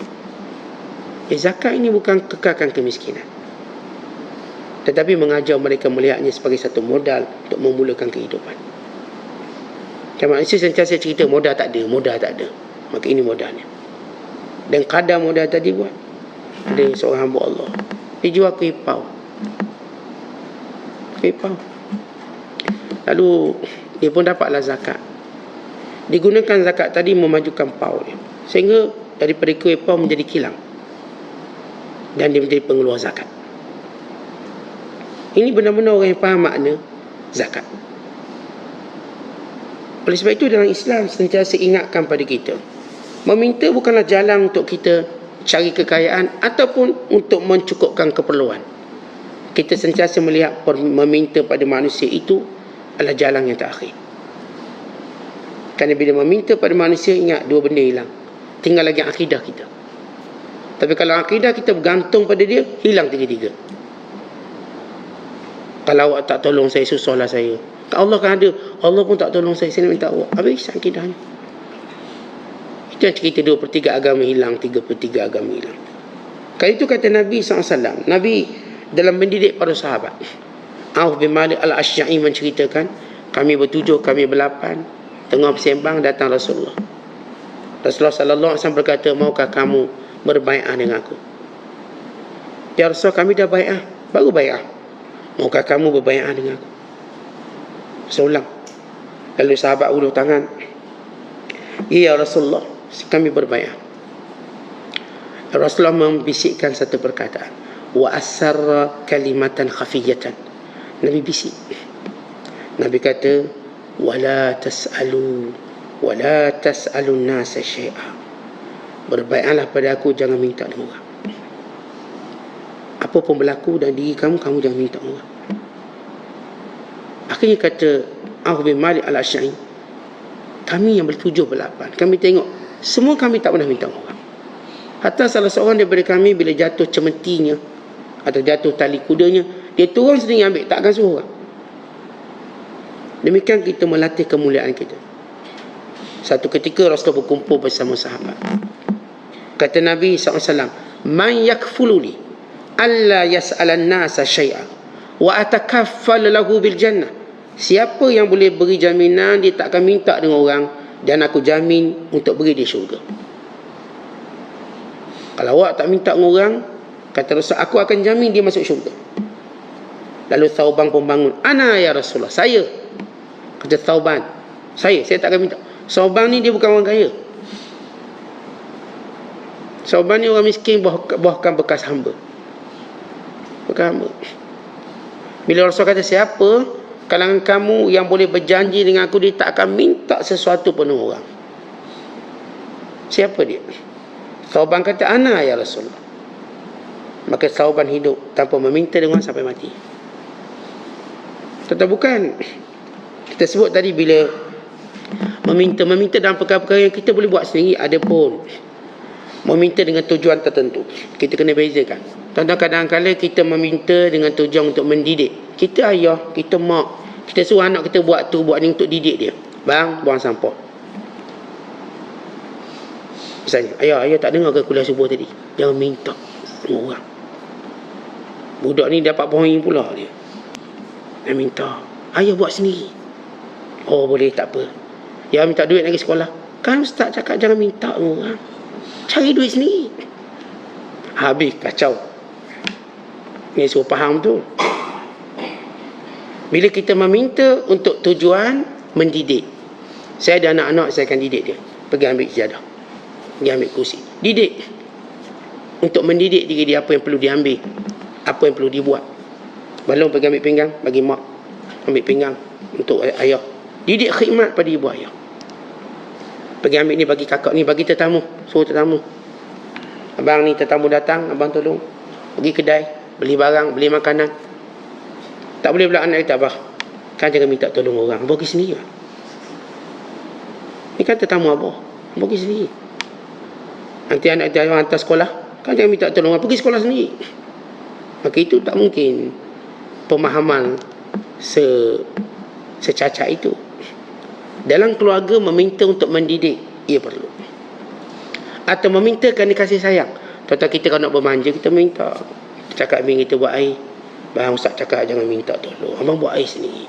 Zakat ini bukan kekalkan kemiskinan, tetapi mengajar mereka melihatnya sebagai satu modal untuk memulakan kehidupan. Macam manusia sentiasa cerita modal tak ada, modal tak ada. Maka ini modalnya. Dan kadar modal tadi buat. Ada seorang hamba Allah, dia jual kuih pau. Kuih pau. Lalu dia pun dapatlah zakat. Digunakan zakat tadi memajukan pau dia, sehingga daripada kuih pau menjadi kilang, dan dia menjadi pengeluar zakat. Ini benar-benar orang yang faham makna zakat. Oleh sebab itu dalam Islam sentiasa ingatkan pada kita, meminta bukanlah jalan untuk kita cari kekayaan ataupun untuk mencukupkan keperluan. Kita sentiasa melihat meminta pada manusia itu adalah jalan yang terakhir. Kerana bila meminta pada manusia, ingat dua benda hilang. Tinggal lagi akidah kita. Tapi kalau akidah kita bergantung pada dia, hilang tiga-tiga. Kalau awak tak tolong saya, susahlah saya. Allah kan ada, Allah pun tak tolong saya nak minta awak. Habis akidahnya. Itu yang cerita 2/3 agama hilang, 3/3 agama hilang. Kali itu kata Nabi SAW, Nabi dalam mendidik para sahabat, Auf bin Malik al-Asy'ari menceritakan, kami bertujuh, kami berlapan, tengah bersembang, datang Rasulullah. Rasulullah SAW berkata, maukah kamu berbai'ah dengan aku? Ya Rasul, kami dah bai'ah, baru bai'ah. Maukah kamu berbai'ah dengan aku? Seulang. Lalu sahabat ulur tangan, ya Rasulullah, kami berbai'ah. Rasulullah membisikkan satu perkataan, wa asarra kalimatan khafiyatan. Nabi bisik. Nabi kata, wala tas'alun nasa syai'a. Berbai'ahlah pada aku, jangan minta dengan orang. Apa pun berlaku dan diri kamu, kamu jangan minta dengan orang. Akhirnya kata Auf bin Malik al-Asy'ari, kami yang bertujuh berlapan, kami tengok semua kami tak pernah minta orang. Hatta salah seorang daripada kami bila jatuh cemetinya atau jatuh tali kudanya, dia turun sendiri ambil, takkan suruh orang. Demikian kita melatih kemuliaan kita. Satu ketika Rasulullah berkumpul bersama sahabat. Kata Nabi SAW, man yakfuluni alla yas'alan nasa syai'an wa atakaffal lahu bil jannah. Siapa yang boleh beri jaminan dia tak akan minta dengan orang, dan aku jamin untuk beri dia syurga. Kalau awak tak minta dengan orang, kata Rasul, aku akan jamin dia masuk syurga. Lalu Thauban pun bangun, ana ya Rasulullah, saya. Kata Thauban, saya tak akan minta. Thauban ni dia bukan orang kaya. Thauban ni orang miskin, bahkan bekas hamba. Bekas hamba. Bila Rasul kata, siapa kalangan kamu yang boleh berjanji dengan aku, dia tak akan minta sesuatu pun dengan orang. Siapa dia? Thauban kata, ana ya Rasulullah. Maka Thauban hidup tanpa meminta dengan orang sampai mati. Tetap bukan. Kita sebut tadi bila meminta dalam perkara-perkara yang kita boleh buat sendiri, ada pun meminta dengan tujuan tertentu. Kita kena bezakan. Contoh kadang-kadang kita meminta dengan tujuan untuk mendidik. Kita ayah, kita mak, kita suruh anak kita buat tu, buat ni untuk didik dia. Bang, buang sampah. Misalnya, ayah tak dengar ke kuliah subuh tadi? Jangan minta. orang. Budak ni dapat poin pula dia. Dia minta, ayah buat sendiri. Oh boleh, tak apa. Dia minta duit lagi sekolah. Kan ustaz cakap jangan minta orang, cari duit sendiri. Habis kacau. Ni suruh faham tu. Bila kita meminta untuk tujuan mendidik. Saya ada anak-anak, saya akan didik dia. Pergi ambil sejadah, pergi ambil kursi, didik. Untuk mendidik diri dia, apa yang perlu diambil, apa yang perlu dibuat. Belum pergi ambil pinggang, bagi mak. Ambil pinggang untuk ayah. Didik khidmat pada ibu ayah. Pergi ambil ni, bagi kakak ni, bagi tetamu. Suruh tetamu, abang ni tetamu datang, abang tolong pergi kedai, beli barang, beli makanan. Tak boleh pula anak kata, abah kan jangan minta tolong orang, abang pergi sendiri. Ni kan tetamu abah, abang pergi sendiri. Nanti anak dia hantar sekolah, kan jangan minta tolong orang, pergi sekolah sendiri. Maka itu tak mungkin pemahaman secacat itu. Dalam keluarga meminta untuk mendidik, ia perlu. Atau meminta kerana kasih sayang. Contoh kita kalau nak bermanja, kita minta. Kita cakap abang kita buat air, bang ustaz cakap jangan minta tolong, abang buat air sendiri.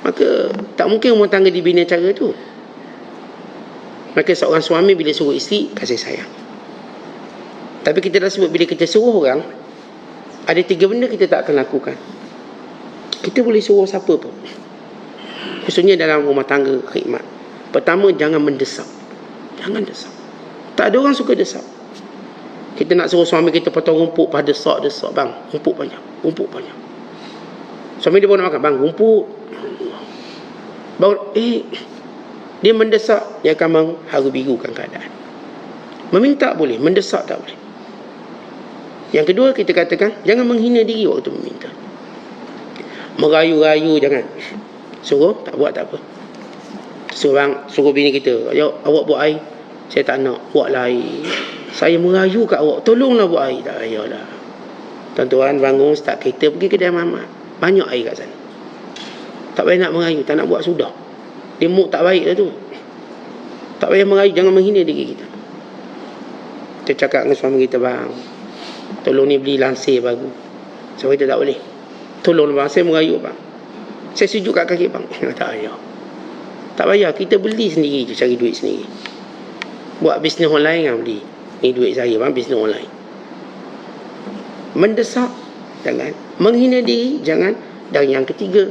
Maka tak mungkin rumah tangga dibina cara tu. Maka seorang suami bila suruh isteri, kasih sayang. Tapi kita dah sebut, bila kita suruh orang, ada 3 benda kita tak akan lakukan. Kita boleh suruh siapa pun, khususnya dalam rumah tangga khidmat. Pertama, jangan mendesak. Jangan desak. Tak ada orang suka desak. Kita nak suruh suami kita potong rumput, pada desak. Bang, rumput banyak. Suami dia baru nak makan, bang, rumput. Baru, dia mendesak, dia akan mengharu-birukan keadaan. Meminta boleh, mendesak tak boleh. Yang kedua, kita katakan jangan menghina diri waktu meminta. Merayu-rayu jangan. Suruh, tak buat tak apa. Suruh bini kita, ayo awak buat air. Saya tak nak, buatlah air. Saya merayu kat awak, tolonglah buat air. Tak payahlah. Tuan-tuan bangun, start kereta, pergi kedai mamak. Banyak air kat sana. Tak payah nak merayu, tak nak buat sudah. Dia mood tak baik lah tu. Tak payah merayu, jangan menghina diri kita. Kita cakap dengan suami kita, bang, tolong ni beli lansir baru. Suami kita tak boleh. Tolong bang, saya merayu bang. Saya sujud kat kaki bang. Tak payah. Tak payah, kita beli sendiri je, cari duit sendiri. Buat bisnes online kan beli. Ni duit saya bang, bisnes online. Mendesak, jangan. Menghina diri, jangan. Dan yang ketiga,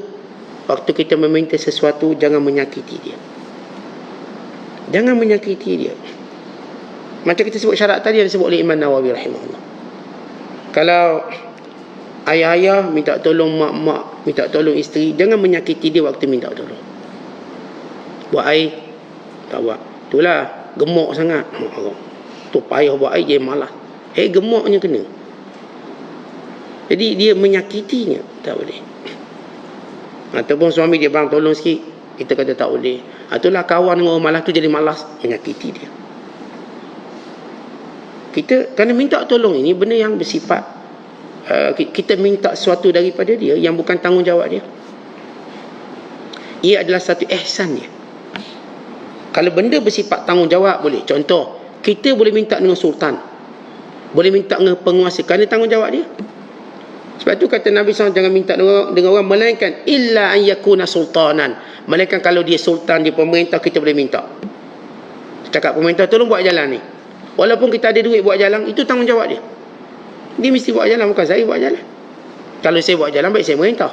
waktu kita meminta sesuatu, jangan menyakiti dia. Jangan menyakiti dia. Macam kita sebut syarat tadi, yang disebut oleh Imam Nawawi rahimahullah. Kalau ayah-ayah minta tolong mak-mak, minta tolong isteri, jangan menyakiti dia waktu minta tolong. Buat air, tak buat. Itulah, gemuk sangat. Tu payah buat air, dia malas. Gemuknya kena. Jadi dia menyakitinya, tak boleh. Ataupun suami dia, bang tolong sikit, kita kata tak boleh. Itulah kawan dengan orang malas tu jadi malas, menyakiti dia. Kita kerana minta tolong ini benda yang bersifat kita minta sesuatu daripada dia yang bukan tanggungjawab dia. Ia adalah satu ihsan dia. Kalau benda bersifat tanggungjawab boleh. Contoh, kita boleh minta dengan sultan, boleh minta dengan penguasa kerana tanggungjawab dia. Sebab tu kata Nabi SAW, jangan minta dengan orang melainkan illa an yakuna sultanan. Melainkan kalau dia sultan, dia pemerintah, kita boleh minta. Cakap pemerintah, tolong buat jalan ni. Walaupun kita ada duit buat jalan, itu tanggungjawab dia. Dia mesti buat jalan, bukan saya buat jalan. Kalau saya buat jalan, baik saya merintah.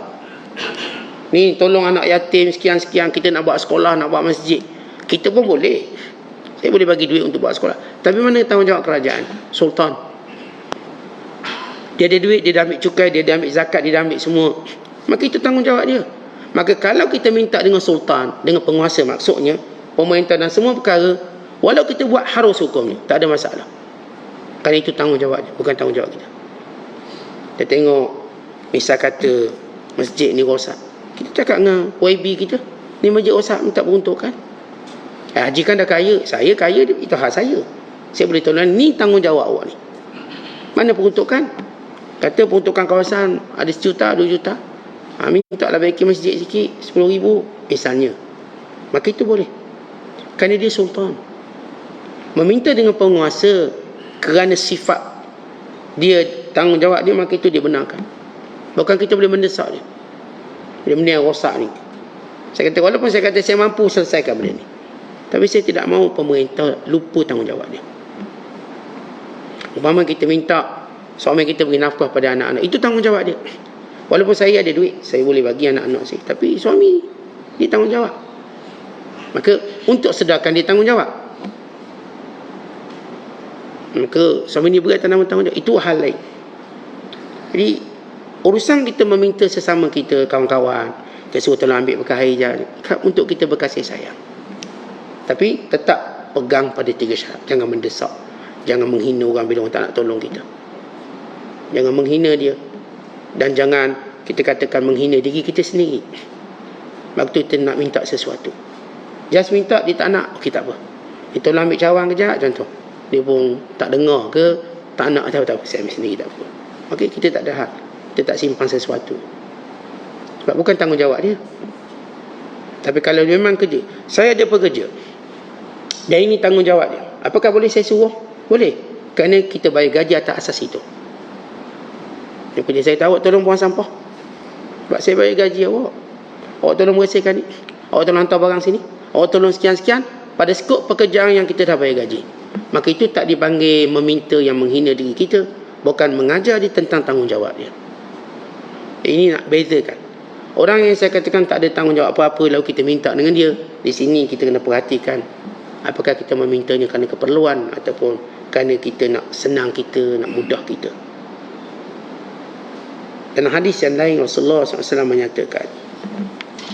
Ni tolong anak yatim sekian-sekian, kita nak buat sekolah, nak buat masjid, kita pun boleh. Saya boleh bagi duit untuk buat sekolah. Tapi mana tanggungjawab kerajaan? Sultan. Dia ada duit, dia dah ambil cukai, dia dah ambil zakat, dia dah ambil semua. Maka itu tanggungjawab dia. Maka kalau kita minta dengan sultan, dengan penguasa, maksudnya pemerintah dan semua perkara, walau kita buat harus hukumnya, tak ada masalah. Kerana itu tanggungjawab dia, bukan tanggungjawab kita. Kita tengok, misal kata masjid ni rosak, kita cakap dengan YB kita, ni masjid rosak, minta peruntukan. Haji kan dah kaya, saya kaya, itu hak saya. Saya boleh tolong, ni tanggungjawab awak ni. Mana peruntukan? Kata peruntukan kawasan ada 1 juta, 2 juta. Minta lah baiki masjid sikit, 10,000 misalnya. Maka itu boleh. Kerana dia sultan. Meminta dengan penguasa kerana sifat dia tanggungjawab dia, maka itu dia benarkan. Bukan kita boleh mendesak dia. Benda yang rosak ni, saya kata walaupun saya kata saya mampu selesaikan benda ni, tapi saya tidak mahu pemerintah lupa tanggungjawab dia. Umpama kita minta suami kita beri nafkah pada anak-anak, itu tanggungjawab dia. Walaupun saya ada duit, saya boleh bagi anak-anak saya, tapi suami dia tanggungjawab. Maka untuk sedarkan dia tanggungjawab, maka suami ni berat tanggungjawab, itu hal lain. Jadi urusan kita meminta sesama kita, kawan-kawan, kita suruh tolong ambil bekal air je, untuk kita berkasih sayang. Tapi tetap pegang pada 3 syarat. Jangan mendesak, jangan menghina orang bila orang tak nak tolong kita, jangan menghina dia, dan jangan kita katakan menghina diri kita sendiri. Waktu kita nak minta sesuatu, just minta, dia tak nak, okey tak apa, dia tolong ambil cawan kejap contoh, dia pun tak dengar ke, tak nak, tak apa, saya ambil sendiri, tak apa. Okey, kita tak ada hak, kita tak simpan sesuatu, sebab bukan tanggungjawab dia. Tapi kalau memang kerja, saya ada pekerja dan ini tanggungjawab dia, apakah boleh saya suruh? Boleh, kerana kita bayar gaji atas asas itu. Yang kerja saya tahu, tolong buang sampah, sebab saya bayar gaji awak. Awak tolong bersihkan ni, awak tolong hantar barang sini, awak tolong sekian-sekian, pada skop pekerjaan yang kita dah bayar gaji. Maka itu tak dipanggil meminta yang menghina diri kita, bukan mengajar dia tentang tanggungjawab dia. Ini nak bezakan. Orang yang saya katakan tak ada tanggungjawab apa-apa, lalu kita minta dengan dia, di sini kita kena perhatikan, apakah kita memintanya kerana keperluan ataupun kerana kita nak senang kita, nak mudah kita. Dan hadis yang lain Rasulullah SAW menyatakan,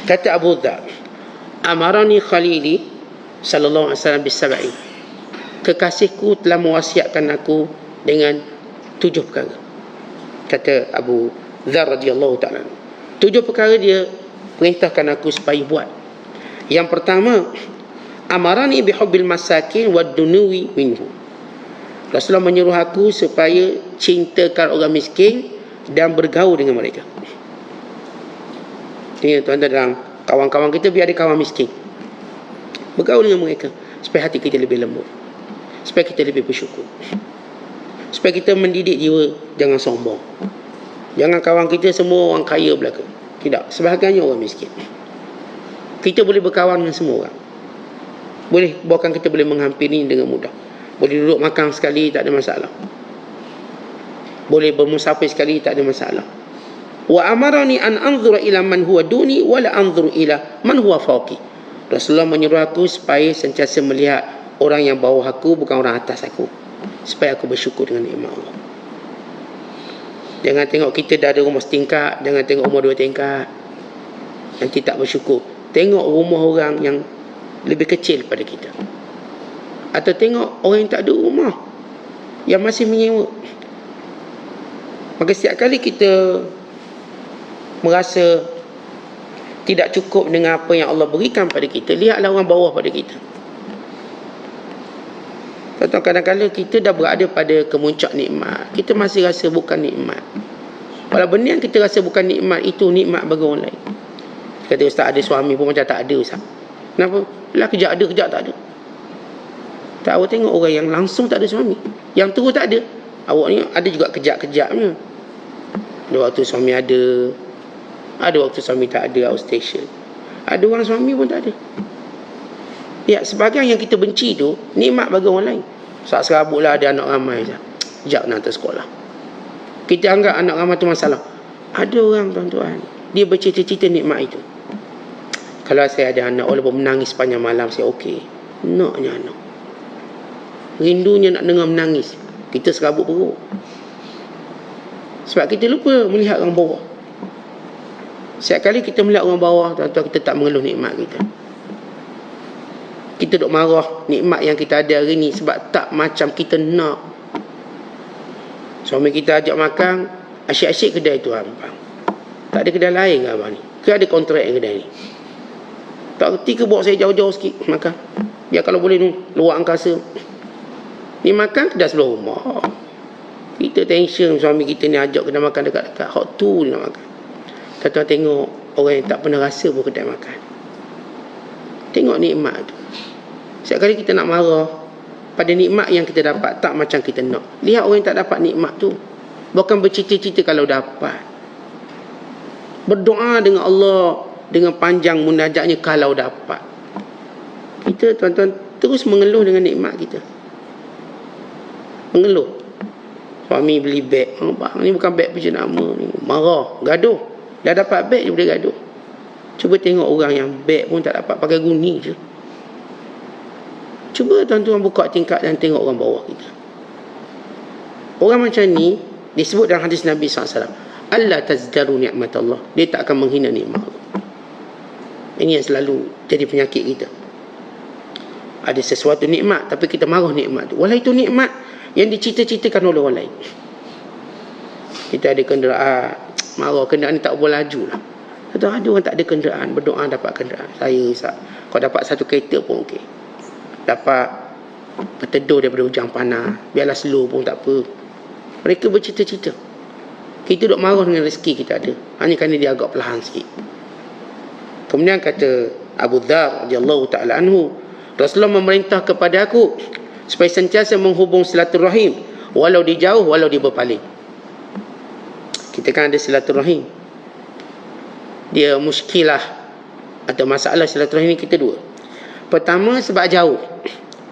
kata Abu Dhar, amarani khalili sallallahu alaihi wasallam bisab'i, kekasihku telah mewasiatkan aku dengan 7 perkara. Kata Abu Dhar radhiyallahu ta'ala, 7 perkara dia perintahkan aku supaya buat. Yang pertama, amarani bihubbil masakin wad dunuwi minhu, Rasulullah menyuruh aku supaya cintakan orang miskin dan bergaul dengan mereka. Ini tuan-tuan, dalam kawan-kawan kita, biar ada kawan miskin, bergaul dengan mereka, supaya hati kita lebih lembut, supaya kita lebih bersyukur, supaya kita mendidik jiwa, jangan sombong. Jangan kawan kita semua orang kaya belaka, tidak, sebahagiannya orang miskin. Kita boleh berkawan dengan semua orang, boleh, bahkan kita boleh menghampiri dengan mudah, boleh duduk makan sekali, tak ada masalah, boleh bermusafir sekali, tak ada masalah. Wa amarani an anzura ila man huwa duni wa la anzuru ila man huwa fawqi, Rasulullah menyuruh aku supaya sentiasa melihat orang yang bawah aku, bukan orang atas aku, supaya aku bersyukur dengan nikmat Allah. Jangan tengok kita dah ada rumah setingkat, jangan tengok rumah 2 tingkat, nanti tak bersyukur. Tengok rumah orang yang lebih kecil pada kita, atau tengok orang yang tak ada rumah, yang masih menyewa. Maka setiap kali kita merasa tidak cukup dengan apa yang Allah berikan pada kita, lihatlah orang bawah pada kita. Kadang-kadang kita dah berada pada kemuncak nikmat, kita masih rasa bukan nikmat. Kalau benda yang kita rasa bukan nikmat, itu nikmat bagi orang lain. Kata ustaz, ada suami pun macam tak ada ustaz. Kenapa? Lah kejap ada, kejap tak ada. Tak, awak tengok orang yang langsung tak ada suami, yang terus tak ada. Awak ni ada juga kejap-kejapnya. Ada waktu suami ada waktu suami tak ada, outstation. Ada orang suami pun tak ada. Ya, sebahagian yang kita benci tu nikmat bagi orang lain. Saat serabut lah ada anak ramai, sekejap nak hantar sekolah, kita anggap anak ramai tu masalah. Ada orang, tuan-tuan, dia bercita-cita nikmat itu. Kalau saya ada anak, walaupun menangis sepanjang malam, saya okey. Naknya anak, rindunya nak dengar menangis, kita serabut perut. Sebab kita lupa melihat orang bawah. Setiap kali kita melihat orang bawah, tuan-tuan, kita tak mengeluh nikmat kita. Kita duk marah nikmat yang kita ada hari ni sebab tak macam kita nak. Suami kita ajak makan, asyik-asyik kedai tu, abang, tak ada kedai lain ke abang ni? Ke ada kontrak yang kedai ni? Tak kerti ke bawa saya jauh-jauh sikit makan? Biar kalau boleh tu, luar angkasa. Ni makan kedai sebelah rumah. Kita tension suami kita ni ajak kedai makan dekat-dekat, hot tu nak makan. Tuan-tuan tengok orang yang tak pernah rasa pun kedai makan. Tengok nikmat tu. Setiap kali kita nak marah pada nikmat yang kita dapat, tak macam kita nak. Lihat orang yang tak dapat nikmat tu, Bukan bercita-cita kalau dapat. Berdoa dengan Allah dengan panjang munajatnya kalau dapat. Kita tuan-tuan terus mengeluh dengan nikmat kita. Mengeluh. Suami beli beg. Bang, ni bukan beg penjenama ni. Marah, gaduh. Dah dapat beg je boleh gaduh. Cuba tengok orang yang beg pun tak dapat, pakai guni je. Cuba tuan-tuan buka tingkat dan tengok orang bawah kita. Orang macam ni disebut dalam hadis Nabi SAW, Allah tazdaru ni'mat Allah. Dia tak akan menghina nikmat Allah. Ini yang selalu jadi penyakit kita. Ada sesuatu nikmat tapi kita marah nikmat tu. Walau itu nikmat yang dicita-citakan oleh orang lain. Kita ada kenderaan, marah kenderaan ni tak boleh laju lah. Kata ada orang tak ada kenderaan, berdoa dapat kenderaan. Saya kau dapat satu kereta pun okey. Dapat berteduh daripada hujang panas, biarlah slow pun tak apa. Mereka bercita-cita. Kita duk marah dengan rezeki kita ada, hanya kerana dia agak perlahan sikit. Kemudian kata Abu Dzar radhiyallahu taala anhu, Rasulullah memerintah kepada aku supaya sentiasa menghubung silaturahim, walau dia jauh, walau dia berpaling. Kita kan ada silaturahim, dia muskilah atau masalah silaturahim ni kita dua. Pertama sebab jauh.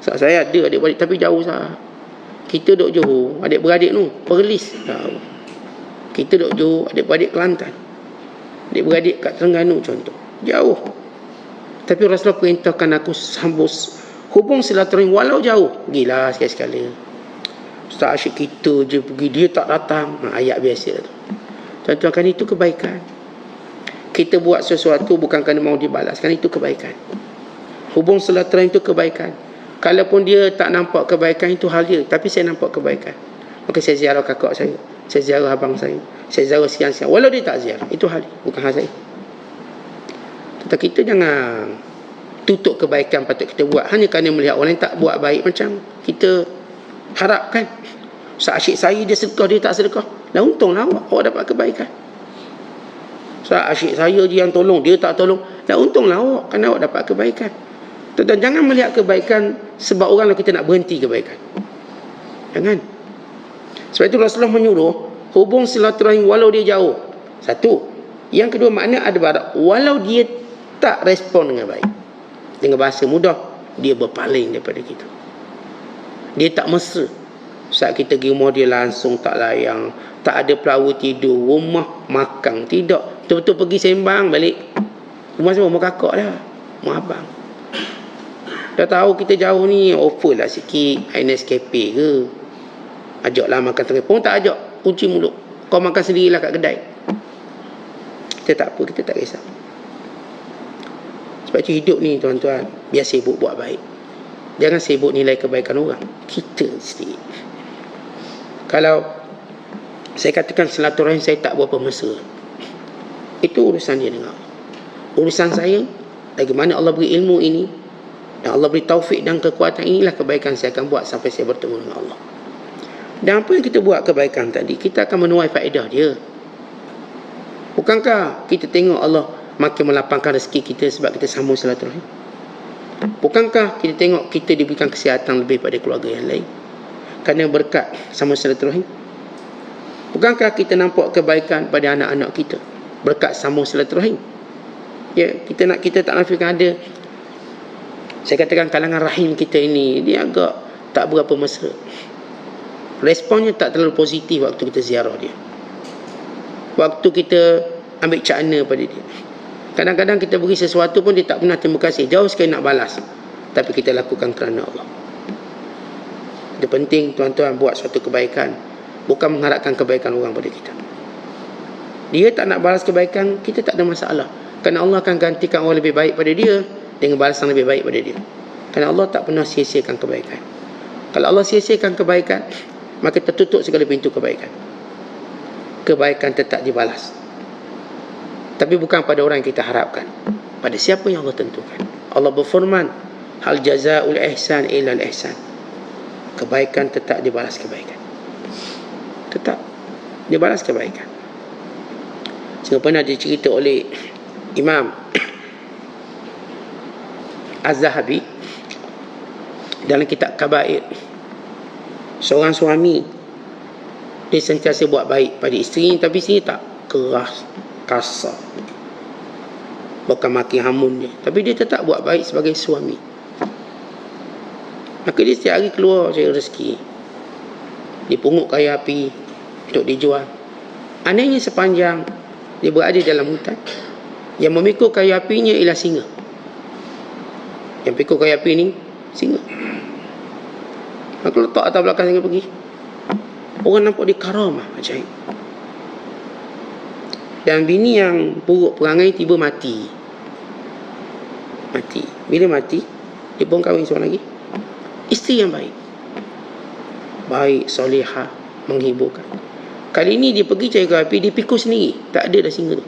Sebab saya ada adik-beradik tapi jauh sah. Kita duduk Johor, adik-beradik tu Perlis. Kita duduk Johor, adik-beradik Kelantan. Adik-beradik kat Terengganu contoh. Jauh. Tapi Rasulullah perintahkan aku sambung hubung silaturahim walau jauh. Gila sekali-sekala. Ustaz asyik kita je pergi, dia tak datang. Ayat biasa tu. Tuan-tuan, kan itu kebaikan. Kita buat sesuatu bukan kerana mahu dibalas, kan itu kebaikan. Hubung silaturahim itu kebaikan. Kalaupun dia tak nampak kebaikan, itu hal dia, tapi saya nampak kebaikan. Maka saya ziarah kakak saya ziarah abang saya ziarah siang-siang. Walau dia tak ziarah, itu hal dia, bukan hal saya. Tetapi kita jangan tutup kebaikan patut kita buat hanya kerana melihat orang lain tak buat baik macam kita harapkan. Asyik saya dia sedekah, dia tak sedekah. Lah untunglah awak dapat kebaikan. Asyik saya je yang tolong, dia tak tolong. Lah untunglah awak, kerana awak dapat kebaikan. Dan jangan melihat kebaikan sebab orang lain kita nak berhenti kebaikan. Jangan. Sebab itu Rasulullah menyuruh hubung silaturahim walau dia jauh. Satu. Yang kedua, makna ada barak walau dia tak respon dengan baik. Dengan bahasa mudah, dia berpaling daripada kita. Dia tak mesra. Saat kita pergi rumah dia langsung tak layang, tak ada pelawa tidur, rumah makan, tidak. Betul-betul pergi sembang balik. Rumah semua rumah kakak dah, rumah abang. Dah tahu kita jauh ni, offer lah sikit NSKP ke, ajaklah makan tengah pun tak ajak, kunci mulut. Kau makan sendirilah kat kedai. Kita tak apa, kita tak kisah. Sebab itu hidup ni tuan-tuan, biar sibuk buat baik. Jangan sibuk nilai kebaikan orang, kita sendiri. Kalau saya katakan silaturahim saya tak berapa mesra, itu urusan dia dengan Allah. Urusan saya, bagaimana Allah beri ilmu ini dan Allah beri taufik dan kekuatan, inilah kebaikan saya akan buat sampai saya bertemu dengan Allah. Dan apa yang kita buat kebaikan tadi, kita akan menuai faedah dia. Bukankah kita tengok Allah makin melapangkan rezeki kita sebab kita sambung silaturahim? Bukankah kita tengok kita diberikan kesihatan lebih pada keluarga yang lain kerana berkat sambung silaturahim? Bukankah kita nampak kebaikan pada anak-anak kita berkat sambung silaturahim? Ya, kita tak nafikan ada. Saya katakan kalangan rahim kita ini, dia agak tak berapa mesra. Responnya tak terlalu positif waktu kita ziarah dia, waktu kita ambil cakna pada dia. Kadang-kadang kita beri sesuatu pun dia tak pernah terima kasih, jauh sekali nak balas, tapi kita lakukan kerana Allah. Itu penting tuan-tuan, buat suatu kebaikan bukan mengharapkan kebaikan orang pada kita. Dia tak nak balas kebaikan, kita tak ada masalah, kerana Allah akan gantikan orang lebih baik pada dia dengan balasan lebih baik pada dia. Kerana Allah tak pernah sia-siakan kebaikan. Kalau Allah sia-siakan kebaikan, maka tertutup segala pintu kebaikan. Kebaikan tetap dibalas, tapi bukan pada orang yang kita harapkan, pada siapa yang Allah tentukan. Allah berfirman, hal jazaa'ul ihsan illa al ihsan. Kebaikan tetap dibalas kebaikan, tetap dibalas kebaikan. Sehingga pernah dicerita oleh Imam Az-Zahabi dalam kitab Kabair, seorang suami Dia sentiasa buat baik pada isteri, tapi sini tak, keras, kasar, bukan maki hamun dia, tapi dia tetap buat baik sebagai suami. Maka dia setiap hari keluar cari rezeki, dia pungut kayu api untuk dijual. Anehnya sepanjang dia berada dalam hutan, yang memikul kayu apinya ialah singa. Yang pikul kayu api ni singa. Maka letak atas belakang singa pergi. Orang nampak dia karamah, ajaib. Dan bini yang buruk perangai tiba mati. Bila mati, dia pun kahwin seorang lagi. Isteri yang baik, solehah, menghiburkan. Kali ini dia pergi cari kayu api, dia pikul sendiri. Tak ada dah singa tu.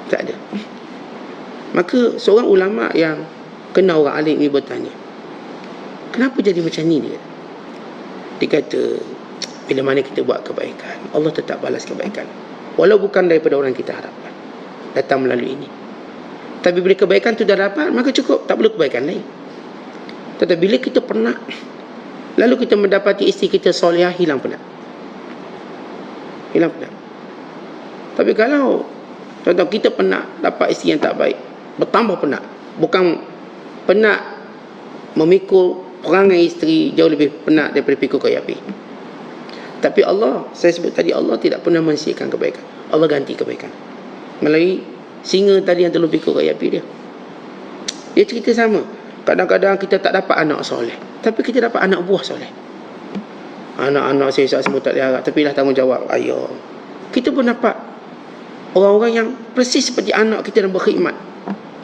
Tak ada. Maka seorang ulama yang kenal orang alim ni bertanya, kenapa jadi macam ni dia? Dia kata, bila mana kita buat kebaikan, Allah tetap balas kebaikan, walau bukan daripada orang kita harapkan, datang melalui ini. Tapi bila kebaikan tu dah dapat, maka cukup, tak perlu kebaikan lain. Tetapi bila kita penat, lalu kita mendapati isteri kita solehah, hilang penat. Tapi kalau contoh kita penat dapat isteri yang tak baik, bertambah penat. Bukan penat memikul perangai isteri, jauh lebih penat daripada pikul kayu api. Tapi Allah, saya sebut tadi, Allah tidak pernah mensiakan kebaikan. Allah ganti kebaikan melalui singa tadi yang terlalu pikul kayu api dia. Dia cerita sama. Kadang-kadang kita tak dapat anak soleh, tapi kita dapat anak buah soleh. Anak-anak saya semua tak diharap, tapi lah tanggungjawab ayah. Kita pun dapat orang-orang yang persis seperti anak kita dan berkhidmat,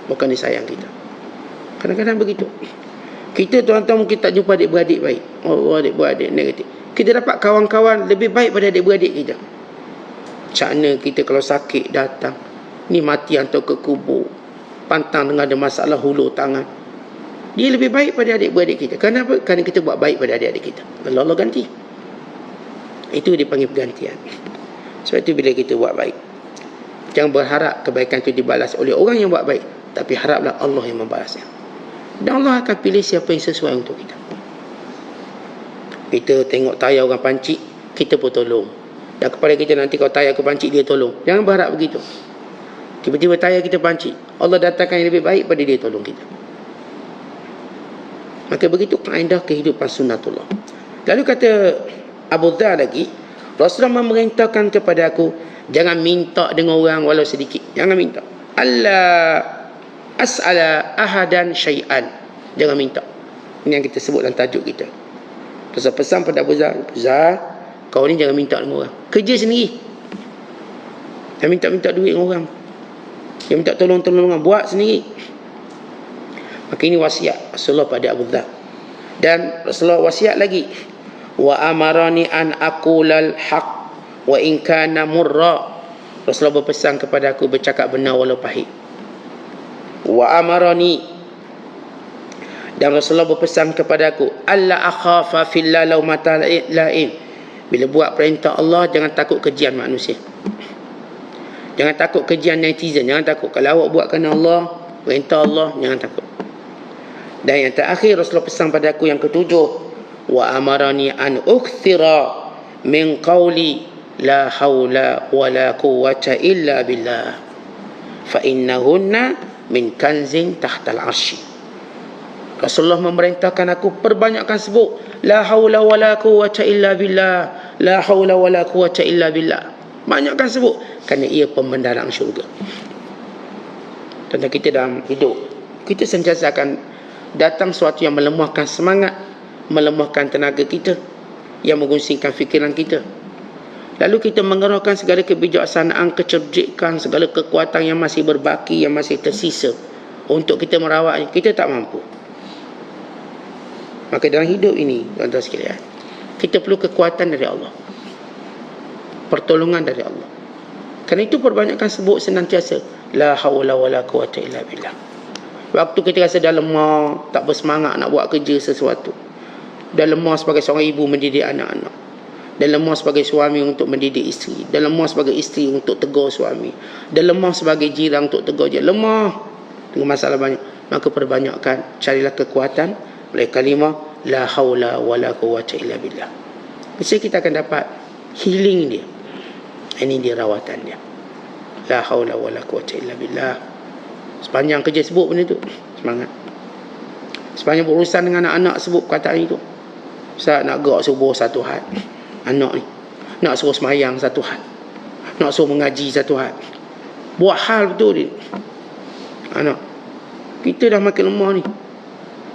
bukan disayang kita. Kadang-kadang begitu. Kita tuan-tuan mungkin tak jumpa adik-beradik baik. Adik-beradik negatif. Kita dapat kawan-kawan lebih baik pada adik-beradik kita. Macam mana kita kalau sakit datang, ni mati hantar ke kubur, pantang dengan ada masalah hulur tangan, dia lebih baik pada adik-beradik kita. Kenapa? Kerana kita buat baik pada adik-adik kita, Allah ganti. Itu dipanggil pergantian. Sebab itu bila kita buat baik, jangan berharap kebaikan itu dibalas oleh orang yang buat baik, tapi haraplah Allah yang membalasnya. Dan Allah akan pilih siapa yang sesuai untuk kita. Kita tengok tayar orang pancik, kita pun tolong. Dan kepada kita nanti, kalau tayar aku pancik, dia tolong. Jangan berharap begitu. Tiba-tiba tayar kita pancik, Allah datangkan yang lebih baik pada dia, tolong kita. Maka begitu kaedah kehidupan sunnatullah. Lalu kata Abu Dhar lagi, Rasulullah memerintahkan kepada aku, jangan minta dengan orang walau sedikit. Jangan minta. Allah as'ala ahadan syai'an. Jangan minta. Ini yang kita sebut dalam tajuk kita. Rasul pesan pada Abu Dhar, kau ni jangan minta dengan orang. Kerja sendiri. Jangan minta-minta duit dengan orang. Jangan minta tolong-tolongan. Buat sendiri. Maka ini wasiat Rasulullah pada Abu Dhar. Dan Rasulullah wasiat lagi, wa amarani an aqulal haq wa in kana murra. Rasulullah berpesan kepada aku bercakap benar walau pahit. Wa amarani, dan Rasulullah berpesan kepada aku, alla akhafa fillah laumata laim. Bila buat perintah Allah, jangan takut kejian manusia. Jangan takut kejian netizen. Jangan takut. Kalau awak buat kerana Allah, perintah Allah, jangan takut. Dan yang terakhir, Rasulullah pesan pada aku yang ketujuh, wa amarani an ukthira min qawli la hawla wa la quwwata illa billah fa innahunna min kanzin tahtal arsy. Rasulullah memerintahkan aku perbanyakkan sebut la hawla wa la quwwata illa billah, la hawla wa la quwwata illa billah. Banyakkan sebut kerana ia pembendaraan syurga. Tentang kita dalam hidup, kita sentiasa akan datang sesuatu yang melemahkan semangat, melemahkan tenaga kita, yang mengguncingkan fikiran kita. Lalu kita mengerahkan segala kebijaksanaan, kecerdikan, segala kekuatan yang masih berbaki, yang masih tersisa untuk kita merawatnya. Kita tak mampu. Maka dalam hidup ini, tuan-tuan sekalian, kita perlu kekuatan dari Allah, pertolongan dari Allah. Kerana itu perbanyakkan sebut senantiasa la haula wala quwwata illa billah. Waktu kita rasa dah lemah, tak bersemangat nak buat kerja sesuatu, dah lemah sebagai seorang ibu mendidik anak-anak, dah lemah sebagai suami untuk mendidik isteri, dah lemah sebagai isteri untuk tegur suami, dah lemah sebagai jiran untuk tegur dia, lemah dengan masalah banyak, maka perbanyakkan, carilah kekuatan oleh kalimah la haula wala quwwata illa billah. Mesti kita akan dapat healing dia. Ini dia rawatan dia. La haula wala quwwata illa billah. Sepanjang kerja sebut benda tu, semangat. Sepanjang berurusan dengan anak-anak sebut perkataan itu. Ustaz nak gerak subuh satu had, anak ni nak suruh semayang satu had, nak suruh mengaji satu had, buat hal betul dia. Anak kita dah makin lemah ni,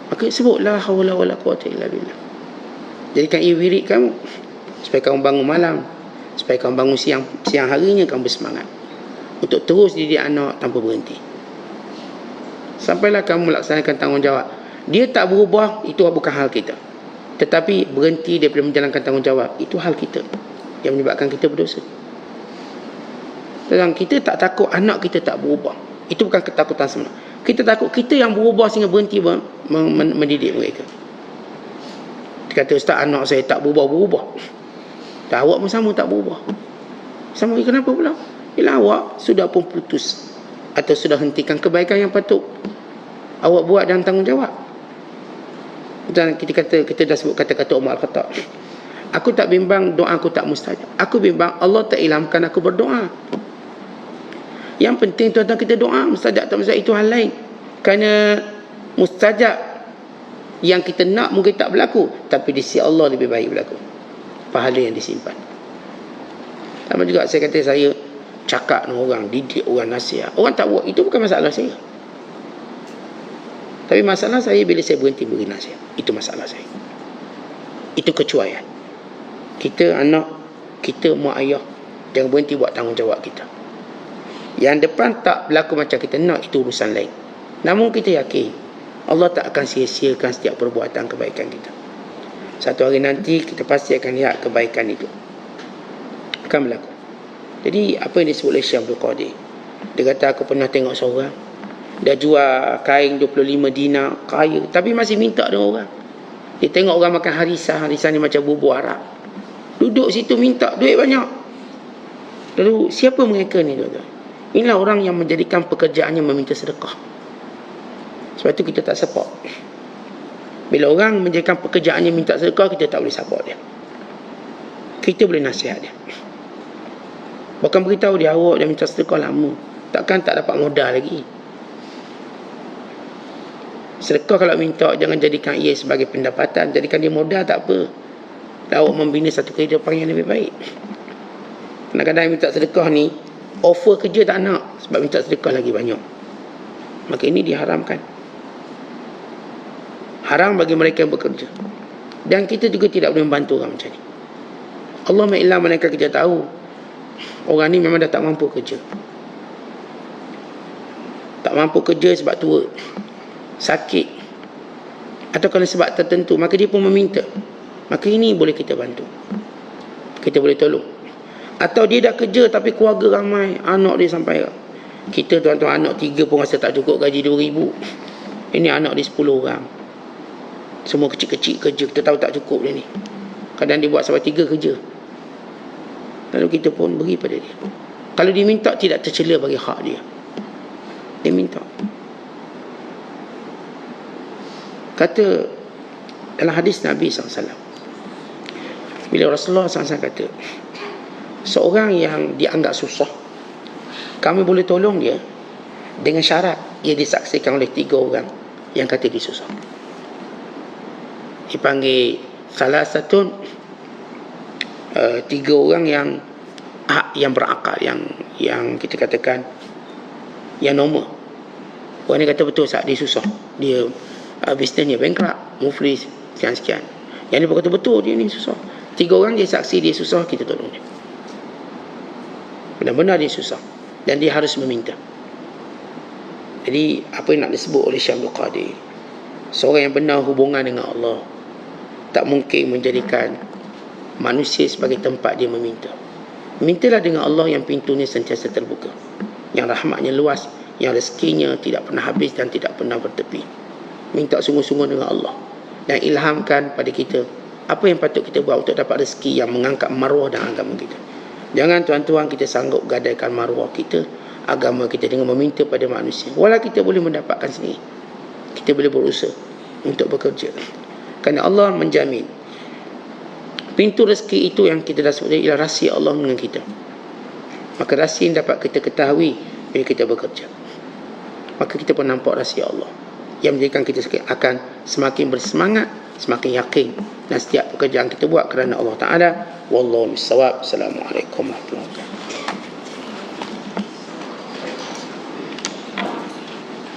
maka sebut la haula wala quwwata illa billah. Jadikan ia wirid kamu, supaya kamu bangun malam, supaya kamu bangun siang harinya kamu bersemangat untuk terus didik anak tanpa berhenti. Sampailah kamu melaksanakan tanggungjawab. Dia tak berubah, itu bukan hal kita. Tetapi berhenti daripada menjalankan tanggungjawab, itu hal kita yang menyebabkan kita berdosa. Dan kita tak takut anak kita tak berubah. Itu bukan ketakutan sebenar. Kita takut kita yang berubah sehingga berhenti mendidik mereka. Dia kata, Ustaz, anak saya tak berubah-berubah. Tak, awak pun sama tak berubah. Sama, kenapa pula? Bila awak sudah pun putus atau sudah hentikan kebaikan yang patut awak buat dan tanggungjawab. Dan kita dah sebut kata-kata Umar Al-Khattab. Aku tak bimbang doa aku tak mustajab. Aku bimbang Allah tak ilhamkan aku berdoa. Yang penting tuan-tuan kita doa, mustajab tak mustajab itu hal lain. Kerana mustajab yang kita nak mungkin tak berlaku, tapi di sisi Allah lebih baik berlaku. Pahala yang disimpan. Sama juga saya kata, saya cakap dengan orang, didik orang, nasihat, orang tak buat, itu bukan masalah saya. Tapi masalah saya bila saya berhenti beri nasihat. Itu masalah saya. Itu kecuaian. Kita anak, kita mak ayah, jangan berhenti buat tanggungjawab kita. Yang depan tak berlaku macam kita nak, itu urusan lain. Namun kita yakin Allah tak akan sia-siakan setiap perbuatan kebaikan kita. Satu hari nanti kita pasti akan lihat kebaikan itu akan berlaku. Jadi apa yang disebut oleh Syekh Abdul Qadir, dia kata, aku pernah tengok seorang dah jual kain 25 dinar, kaya, tapi masih minta dengan orang. Dia tengok orang makan harisan ni macam bubur Arab, duduk situ minta duit banyak. Lalu siapa mereka ni, tuan-tuan? Inilah orang yang menjadikan pekerjaannya meminta sedekah. Sebab itu kita tak support. Bila orang menjadikan pekerjaannya minta sedekah, kita tak boleh support dia. Kita boleh nasihat dia, bahkan beritahu dia, awak dah minta sedekah lama, takkan tak dapat modal lagi. Sedekah kalau minta, jangan jadikan ia sebagai pendapatan, jadikan dia modal, tak apa. Awak membina satu kehidupan yang lebih baik. Kadang-kadang minta sedekah ni, offer kerja tak nak, sebab minta sedekah lagi banyak. Maka ini diharamkan. Haram bagi mereka yang bekerja. Dan kita juga tidak boleh membantu orang macam ni. Allah ma'ilah mereka kita tahu orang ni memang dah tak mampu kerja. Tak mampu kerja sebab tua, sakit, atau kerana sebab tertentu, maka dia pun meminta. Maka ini boleh kita bantu, kita boleh tolong. Atau dia dah kerja tapi keluarga ramai, anak dia sampai, kita tuan-tuan anak 3 pun rasa tak cukup gaji 2,000. Ini anak dia 10 orang, semua kecil-kecil kerja, kita tahu tak cukup dia ni. Kadang dia buat sampai 3 kerja. Lalu kita pun beri pada dia. Kalau dia minta, tidak tercela bagi hak dia. Dia minta. Kata dalam hadis Nabi SAW, bila Rasulullah SAW kata, seorang yang dianggap susah, kami boleh tolong dia dengan syarat ia disaksikan oleh 3 orang yang kata dia susah. Dipanggil salah satu 3 orang yang berakal, yang kita katakan yang normal. Orang ni kata betul saat dia susah, dia bisnesnya bankrupt, muflis, sekian-sekian. Yang ni berkata betul dia ni susah. 3 orang dia saksi dia susah, kita tolong dia. Benar-benar dia susah dan dia harus meminta. Jadi apa yang nak disebut oleh Syekh Abdul Qadir, seorang yang benar hubungan dengan Allah tak mungkin menjadikan manusia sebagai tempat dia meminta. Mintalah dengan Allah yang pintunya sentiasa terbuka, yang rahmatnya luas, yang rezekinya tidak pernah habis dan tidak pernah bertepi. Minta sungguh-sungguh dengan Allah dan ilhamkan pada kita apa yang patut kita buat untuk dapat rezeki yang mengangkat maruah dan agama kita. Jangan tuan-tuan kita sanggup gadaikan maruah kita, agama kita, dengan meminta pada manusia. Walau kita boleh mendapatkan sendiri, kita boleh berusaha untuk bekerja. Kerana Allah menjamin Pintu rezeki itu yang kita dah sebut ialah rahsia Allah dengan kita. Maka rahsia yang dapat kita ketahui bila kita bekerja. Maka kita pun nampak rahsia Allah yang menjadikan kita akan semakin bersemangat, semakin yakin dan setiap pekerjaan kita buat kerana Allah Ta'ala. Wallahu bissawab. Assalamualaikum warahmatullahi wabarakatuh.